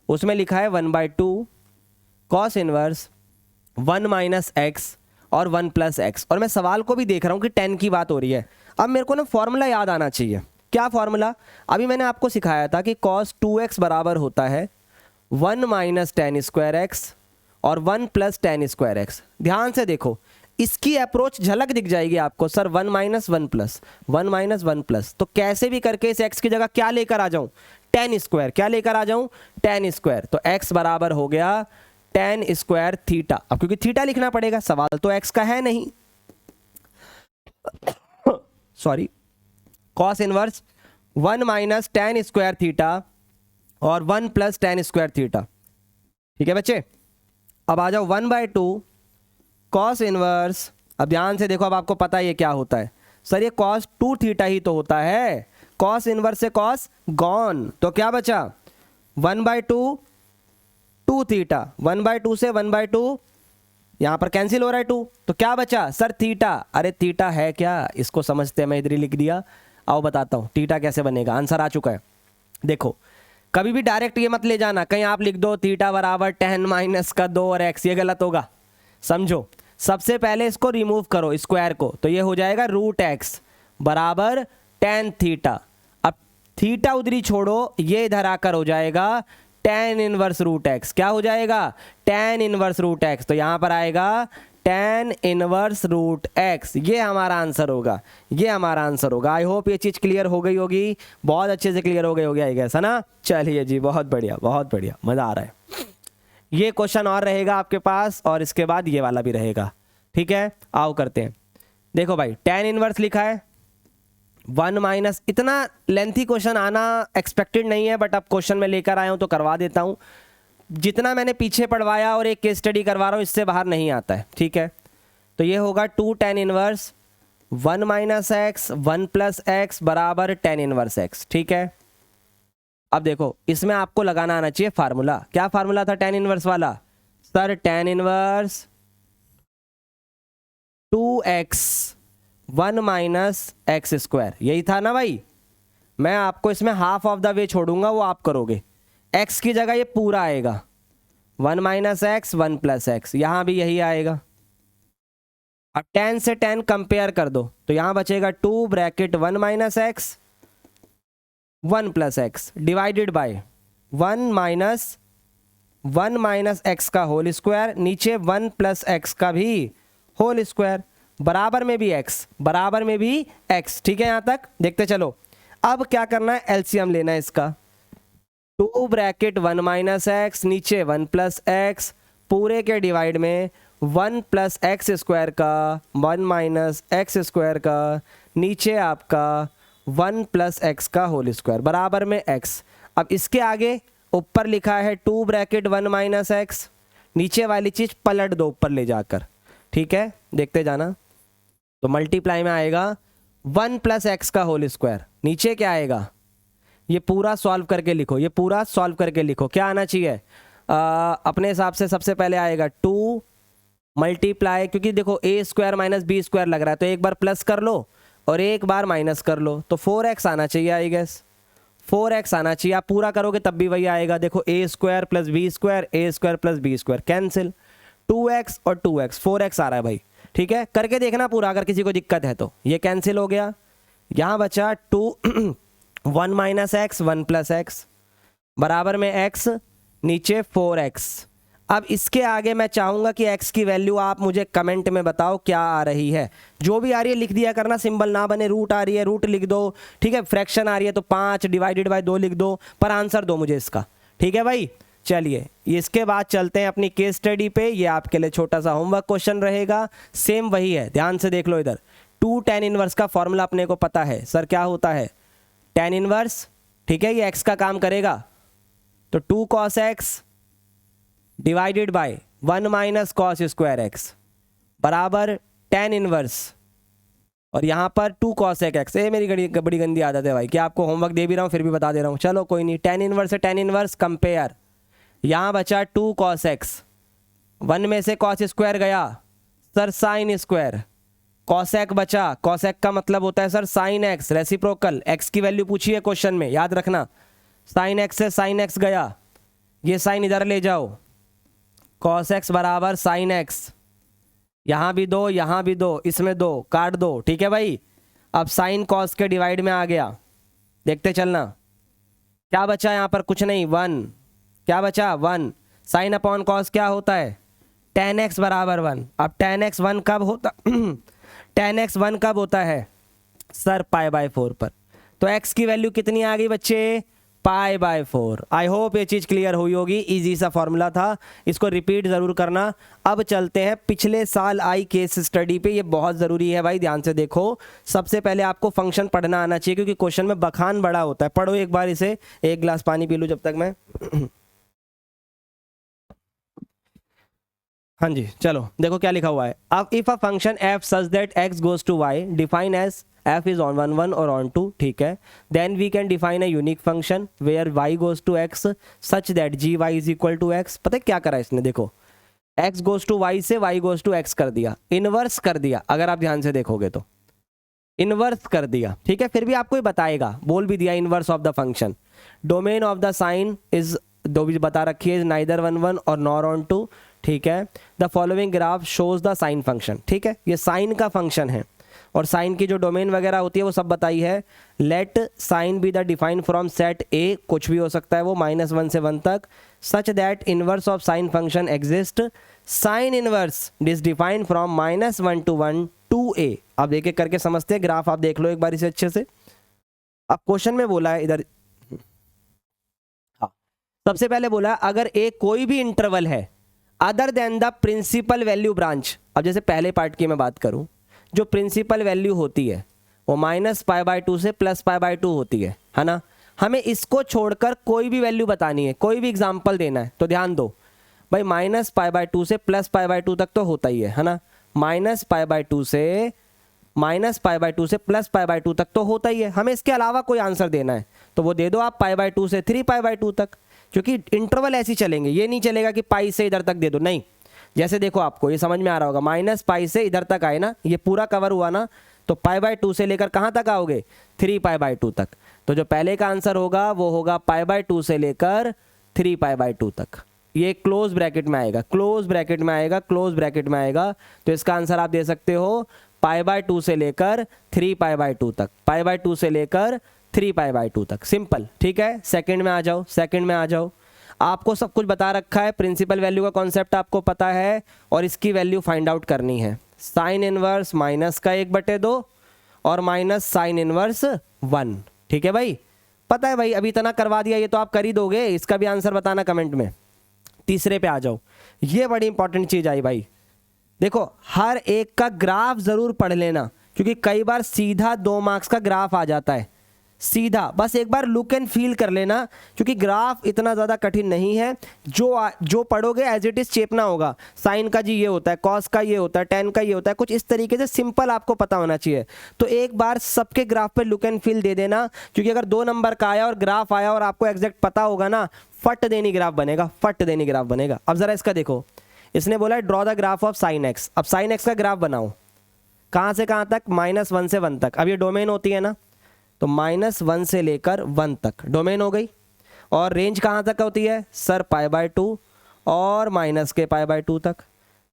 उसमें लिखा है 1/2 cos इनवर्स 1 माइनस एक्स और 1 प्लस एक्स, और मैं सवाल को भी देख रहा हूँ कि 10 की बात हो रही है। अब मेरे को ना फॉर्मूला याद आना चाहिए। क्या फॉर्मूला? अभी मैंने आपको सिखाया था कि cos 2x बराबर होता है 1 माइनस tan स्क्वायर एक्स और 1 प्लस tan स्क्वायर एक्स। ध्यान से देखो, इसकी अप्रोच झलक दिख जाएगी आपको, sir 1 minus 1 plus 1 minus 1 plus, तो कैसे भी करके इस x की जगह क्या लेकर आ जाऊं, tan स्क्वायर, क्या लेकर आ जाऊं, tan स्क्वायर, तो x बराबर हो गया tan स्क्वायर थीटा। अब क्योंकि थीटा लिखना पड़ेगा, सवाल तो x का है नहीं, sorry, cos inverse 1 minus tan square theta और 1 प्लस tan स्क्वायर थीटा, ठीक है बच्चे। अब आ जाओ 1/2 cos इनवर्स, अब ध्यान से देखो, अब आपको पता है ये क्या होता है, सर ये cos 2 थीटा ही तो होता है, cos इनवर्स से cos गॉन, तो क्या बचा 1/2 2 थीटा, 1/2 से 1/2 यहां पर कैंसिल हो रहा है 2, तो क्या बचा सर थीटा। अरे थीटा है क्या, इसको समझते हैं, मैं इधर ही लिख दिया। आओ बताता हूं थीटा कैसे बनेगा, आंसर आ चुका है। देखो कभी भी डायरेक्ट ये मत ले जाना, कहीं आप लिख दो थीटा बराबर tan माइनस का 2 और x, ये गलत होगा, समझो। सबसे पहले इसको रिमूव करो स्क्वायर को, तो ये हो जाएगा √x बराबर tan थीटा। अब थीटा उधरी छोड़ो, ये इधर आकर हो जाएगा tan इनवर्स √x, क्या हो जाएगा tan इनवर्स √x, तो यहां पर आएगा tan इनवर्स √x, ये हमारा आंसर होगा, ये हमारा आंसर होगा। आई होप ये चीज क्लियर हो गई होगी, बहुत अच्छे से क्लियर हो गई होगी, आई गेस, है ना। चलिए जी, बहुत बढ़िया बहुत बढ़िया, मजा आ रहा है। ये क्वेश्चन और रहेगा आपके पास, और इसके बाद ये वाला भी रहेगा, ठीक है। आओ करते हैं। देखो भाई tan इनवर्स लिखा है 1 माइनस, इतना लेंथी क्वेश्चन आना एक्सपेक्टेड नहीं है, बट अब क्वेश्चन में लेकर आया हूं तो करवा देता हूं। जितना मैंने पीछे पढ़वाया और एक केस स्टडी करवा रहा हूं, इससे बाहर नहीं आता है, ठीक है। तो ये होगा 2 tan inverse 1 minus x 1 plus x बराबर tan इनवर्स एक्स, ठीक है। अब देखो इसमें आपको लगाना आना चाहिए फार्मूला। क्या फार्मूला था tan इनवर्स वाला, sir tan inverse 2x 1 minus x square, यही था ना भाई। मैं आपको इसमें हाफ ऑफ द वे छोड़ूंगा, वो आप करोगे। x की जगह ये पूरा आएगा 1 माइनस एक्स 1 प्लस एक्स, यहां भी यही आएगा। अब tan से tan कंपेयर कर दो, तो यहां बचेगा 2 bracket 1 minus x 1 plus x divided by 1 minus x का होल स्क्वायर, नीचे 1 प्लस एक्स का भी होल स्क्वायर, बराबर में भी x, बराबर में भी x, ठीक है। यहां तक देखते चलो। अब क्या करना है, एलसीएम लेना है इसका। 2 ब्रैकेट 1 माइनस एक्स, नीचे 1 प्लस एक्स, पूरे के डिवाइड में 1 प्लस एक्स स्क्वायर का 1 माइनस एक्स स्क्वायर का, नीचे आपका 1 प्लस एक्स का होल स्क्वायर, बराबर में x। अब इसके आगे ऊपर लिखा है 2 ब्रैकेट 1 माइनस एक्स, नीचे वाली चीज पलट दो ऊपर ले जाकर, ठीक है, देखते जाना। तो मल्टीप्लाई में आएगा 1 प्लस एक्स का होल स्क्वायर, नीचे क्या आएगा, ये पूरा सॉल्व करके लिखो, ये पूरा सॉल्व करके लिखो। क्या आना चाहिए, अपने हिसाब से सबसे पहले आएगा 2 मल्टीप्लाई, क्योंकि देखो a square minus b square लग रहा है, तो एक बार प्लस कर लो और एक बार माइनस कर लो, तो 4x आना चाहिए, आई गेस 4x आना चाहिए। आप पूरा करोगे तब भी वही आएगा। देखो a square plus b square, a square plus b square cancel, 2x और 2x, 4x आ रहा है भाई, ठीक है। करके देखना पूरा, अगर किसी को दिक्कत है तो। ये कैंसिल हो गया, यहां बचा 2 1 माइनस एक्स 1 प्लस एक्स बराबर में x, नीचे 4x। अब इसके आगे मैं चाहूंगा कि x की वैल्यू आप मुझे कमेंट में बताओ क्या आ रही है। जो भी आ रही है लिख दिया करना, सिंबल ना बने, रूट आ रही है रूट लिख दो, ठीक है, फ्रैक्शन आ रही है तो 5 डिवाइडेड बाय 2 लिख दो, पर आंसर दो मुझे इसका, ठीक है भाई। चलिए इसके बाद चलते हैं अपनी केस स्टडी पे। ये आपके लिए छोटा सा होमवर्क क्वेश्चन रहेगा, सेम वही है, ध्यान से देख लो इधर। 2 tan इनवर्स का फॉर्मूला अपने को पता है सर, क्या होता है tan इनवर्स, ठीक है, ये x का काम करेगा तो 2 cos x divided by 1 minus cos square x बराबर tan इनवर्स, और यहाँ पर 2 cos x। ये मेरी बड़ी गंदी आदत है भाई कि आपको होमवर्क दे भी रहा हूँ फिर भी बता दे रहा हूँ, चलो कोई नहीं। tan इनवर्स है tan इनवर्स कंपेयर, यहाँ बचा 2 cos x, 1 में से cos स्क्वायर गया सर साइन स्क्वायर, cosec बचा, cosec का मतलब होता है sir sine x, reciprocal, x की वैल्यू पूछी है क्वेश्चन में, याद रखना, साइन एक्स से साइन एक्स गया, ये साइन इधर ले जाओ, cos x बराबर साइन एक्स, यहाँ भी दो यहाँ भी दो, इसमें दो काट दो, ठीक है भाई। अब साइन cos के डिवाइड में आ गया, देखते चलना क्या बचा यहाँ पर, कुछ नहीं 1, क्या बचा 1, साइन अपॉन cos क्या होता है tan x बराबर 1। अब tan x 1 कब होता tan x 1 कब होता है सर π/4 पर, तो x की वैल्यू कितनी आ गई बच्चे π/4। आई होप ये चीज़ क्लियर हुई होगी, इजी सा फॉर्मूला था, इसको रिपीट ज़रूर करना। अब चलते हैं पिछले साल आई केस स्टडी पे, ये बहुत ज़रूरी है भाई, ध्यान से देखो। सबसे पहले आपको फंक्शन पढ़ना आना चाहिए क्योंकि क्वेश्चन में बखान बड़ा होता है। पढ़ो एक बार इसे, एक गिलास पानी पी लूँ जब तक मैं हाँ जी चलो देखो क्या लिखा हुआ है। अब if a function f such that x goes to y define as f is on 1 1 और ऑन 2, ठीक है, then we can define a unique function where y goes to x such that gy is equal to x। पता है क्या करा इसने, देखो x goes to y से y गोज टू x कर दिया, इनवर्स कर दिया, अगर आप ध्यान से देखोगे तो इनवर्स कर दिया, ठीक है। फिर भी आपको ये बताएगा, बोल भी दिया inverse of the function, domain of the sine is, दो भी बता रखी है, नाइदर 1 1 और नॉर ऑन 2, ठीक है। The following graph shows the sine function, ठीक है, ये साइन का फंक्शन है और साइन की जो डोमेन वगैरह होती है वो सब बताई है। Late sine be the define from set ए, कुछ भी हो सकता है वो -1 से 1 तक, such that inverse of sine function exist, sine inverse is defined from -1 to 1 to a. अब एक एक करके समझते हैं, ग्राफ आप देख लो एक बार इसे अच्छे से। अब क्वेश्चन में बोला है इधर, हाँ सबसे पहले बोला अगर ए कोई भी इंटरवल है other than the principal value branch. अब जैसे पहले पार्ट की मैं बात करूं, जो प्रिंसिपल वैल्यू होती है वो -π/2 से +π/2 होती है ना। हमें इसको छोड़कर कोई भी वैल्यू बतानी है, कोई भी एग्जांपल देना है, तो ध्यान दो भाई -π/2 से +π/2 तक तो होता ही है ना, -π/2 से +π/2 तक तो होता ही है। हमें इसके अलावा कोई आंसर देना है तो वो दे दो आप π/2 से 3π/2 तक, क्योंकि इंटरवल ऐसे चलेंगे, ये नहीं चलेगा कि पाई से इधर तक दे दो, नहीं। जैसे देखो आपको ये समझ में आ रहा होगा, -π से इधर तक आए ना, ये पूरा कवर हुआ ना, तो π/2 से लेकर कहाँ तक आओगे 3π/2 तक। तो जो पहले का आंसर होगा वो होगा π/2 से लेकर 3π/2 तक, ये क्लोज ब्रैकेट में आएगा, क्लोज ब्रैकेट में आएगा, क्लोज ब्रैकेट में आएगा। तो इसका आंसर आप दे सकते हो π/2 से लेकर 3π/2 तक, π/2 से लेकर 3π/2 तक, सिंपल, ठीक है। सेकंड में आ जाओ, सेकंड में आ जाओ, आपको सब कुछ बता रखा है, प्रिंसिपल वैल्यू का कॉन्सेप्ट आपको पता है और इसकी वैल्यू फाइंड आउट करनी है। साइन इनवर्स -1/2 और माइनस साइन इनवर्स 1, ठीक है भाई, पता है भाई, अभी इतना करवा दिया, ये तो आप कर ही दोगे, इसका भी आंसर बताना कमेंट में। तीसरे पे आ जाओ, ये बड़ी इंपॉर्टेंट चीज आई भाई, देखो हर एक का ग्राफ जरूर पढ़ लेना, क्योंकि कई बार सीधा 2 मार्क्स का ग्राफ आ जाता है, सीधा, बस एक बार लुक एंड फील कर लेना, क्योंकि ग्राफ इतना ज़्यादा कठिन नहीं है, जो पढ़ोगे एज इट इज़ चेपना होगा। साइन का जी ये होता है, कॉस का ये होता है, टेन का ये होता है, कुछ इस तरीके से सिंपल आपको पता होना चाहिए। तो एक बार सबके ग्राफ पे लुक एंड फील दे देना, क्योंकि अगर 2 नंबर का आया और ग्राफ आया और आपको एग्जैक्ट पता होगा ना, फट देनी ग्राफ बनेगा, फट देनी ग्राफ बनेगा। अब ज़रा इसका देखो, इसने बोला है draw the graph of sine x. अब साइन एक्स का ग्राफ बनाओ, कहाँ से कहाँ तक, -1 से 1 तक। अब ये डोमेन होती है ना, तो -1 से लेकर 1 तक डोमेन हो गई, और रेंज कहाँ तक होती है सर π/2 और माइनस के π/2 तक।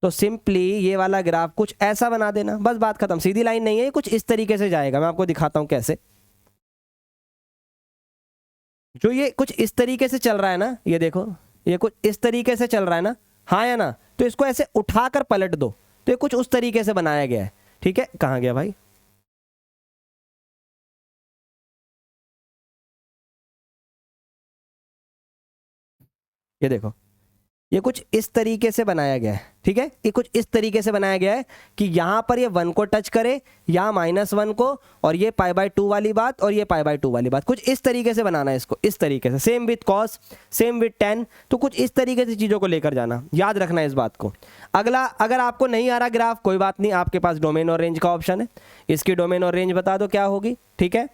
तो सिंपली ये वाला ग्राफ कुछ ऐसा बना देना, बस बात खत्म। सीधी लाइन नहीं है, कुछ इस तरीके से जाएगा, मैं आपको दिखाता हूँ कैसे। जो ये कुछ इस तरीके से चल रहा है ना, ये देखो, ये कुछ इस तरीके से चल रहा है ना, हाँ या ना? तो इसको ऐसे उठाकर पलट दो, तो ये कुछ उस तरीके से बनाया गया है, ठीक है। कहाँ गया भाई? ये देखो, ये कुछ इस तरीके से बनाया गया है, ठीक है। ये कुछ इस तरीके से बनाया गया है कि यहां पर ये 1 को टच करे, यहाँ -1 को, और ये π/2 वाली बात और ये π/2 वाली बात, कुछ इस तरीके से बनाना है इसको, इस तरीके से। Same with cos, same with ten, तो कुछ इस तरीके से चीज़ों को लेकर जाना, याद रखना इस बात को। अगला, अगर आपको नहीं आ रहा ग्राफ, कोई बात नहीं, आपके पास डोमेन और रेंज का ऑप्शन है, इसकी डोमेन और रेंज बता दो क्या होगी, ठीक है।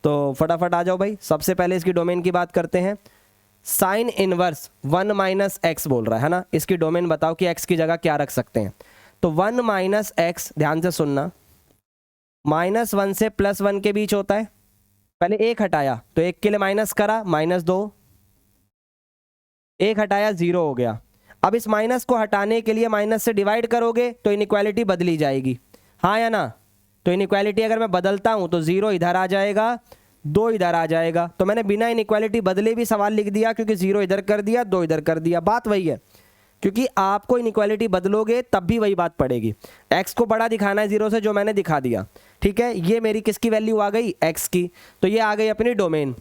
तो फटाफट आ जाओ भाई, सबसे पहले इसकी डोमेन की बात करते हैं। साइन इनवर्स 1 - x बोल रहा है ना, इसकी डोमेन बताओ कि x की जगह क्या रख सकते हैं। तो 1 - x, ध्यान से सुनना, -1 से +1 के बीच होता है। पहले 1 हटाया तो 1 के लिए माइनस करा, -2, 1 हटाया 0 हो गया। अब इस माइनस को हटाने के लिए माइनस से डिवाइड करोगे तो इनइक्वालिटी बदली जाएगी, हाँ या ना? तो इनइक्वालिटी अगर मैं बदलता हूं तो 0 इधर आ जाएगा, 2 इधर आ जाएगा। तो मैंने बिना इनइक्वालिटी बदले भी सवाल लिख दिया, क्योंकि 0 इधर कर दिया, 2 इधर कर दिया, बात वही है। क्योंकि आपको इनइक्वालिटी बदलोगे तब भी वही बात पड़ेगी। x को बड़ा दिखाना है 0 से, जो मैंने दिखा दिया, ठीक है। ये मेरी किसकी वैल्यू आ गई? x की। तो ये आ गई अपनी डोमेन,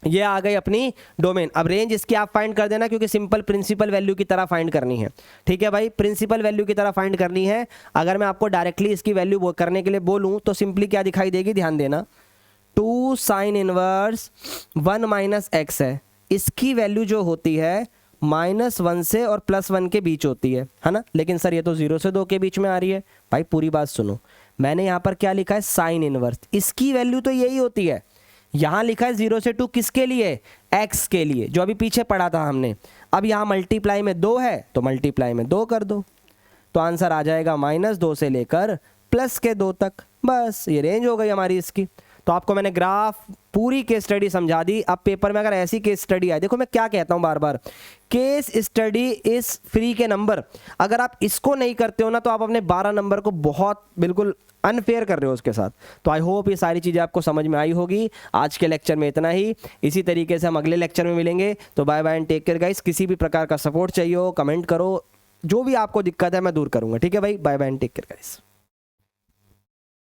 ये आ गई अपनी डोमेन। अब रेंज इसकी आप फाइंड कर देना, क्योंकि सिंपल प्रिंसिपल वैल्यू की तरह फाइंड करनी है, ठीक है भाई, प्रिंसिपल वैल्यू की तरह फाइंड करनी है। अगर मैं आपको डायरेक्टली इसकी वैल्यू करने के लिए बोलूँ तो सिंपली क्या दिखाई देगी, ध्यान देना, 2 साइन इनवर्स 1 - x है, इसकी वैल्यू जो होती है -1 से और +1 के बीच होती है ना। लेकिन सर ये तो 0 से 2 के बीच में आ रही है। भाई पूरी बात सुनो, मैंने यहाँ पर क्या लिखा है, साइन इनवर्स, इसकी वैल्यू तो यही होती है। यहाँ लिखा है 0 से 2 किसके लिए? x के लिए, जो अभी पीछे पढ़ा था हमने। अब यहाँ मल्टीप्लाई में 2 है तो मल्टीप्लाई में 2 कर दो, तो आंसर आ जाएगा -2 से लेकर +2 तक। बस ये रेंज हो गई हमारी इसकी। तो आपको मैंने ग्राफ पूरी केस स्टडी समझा दी। अब पेपर में अगर ऐसी केस स्टडी आए, देखो मैं क्या कहता हूँ बार बार, केस स्टडी इज फ्री के नंबर। अगर आप इसको नहीं करते हो ना तो आप अपने 12 नंबर को बहुत बिल्कुल अनफेयर कर रहे हो उसके साथ। तो आई होप ये सारी चीज़ें आपको समझ में आई होगी। आज के लेक्चर में इतना ही, इसी तरीके से हम अगले लेक्चर में मिलेंगे। तो bye bye and take care guys. किसी भी प्रकार का सपोर्ट चाहिए हो कमेंट करो, जो भी आपको दिक्कत है मैं दूर करूँगा, ठीक है भाई। Bye bye and take care guys.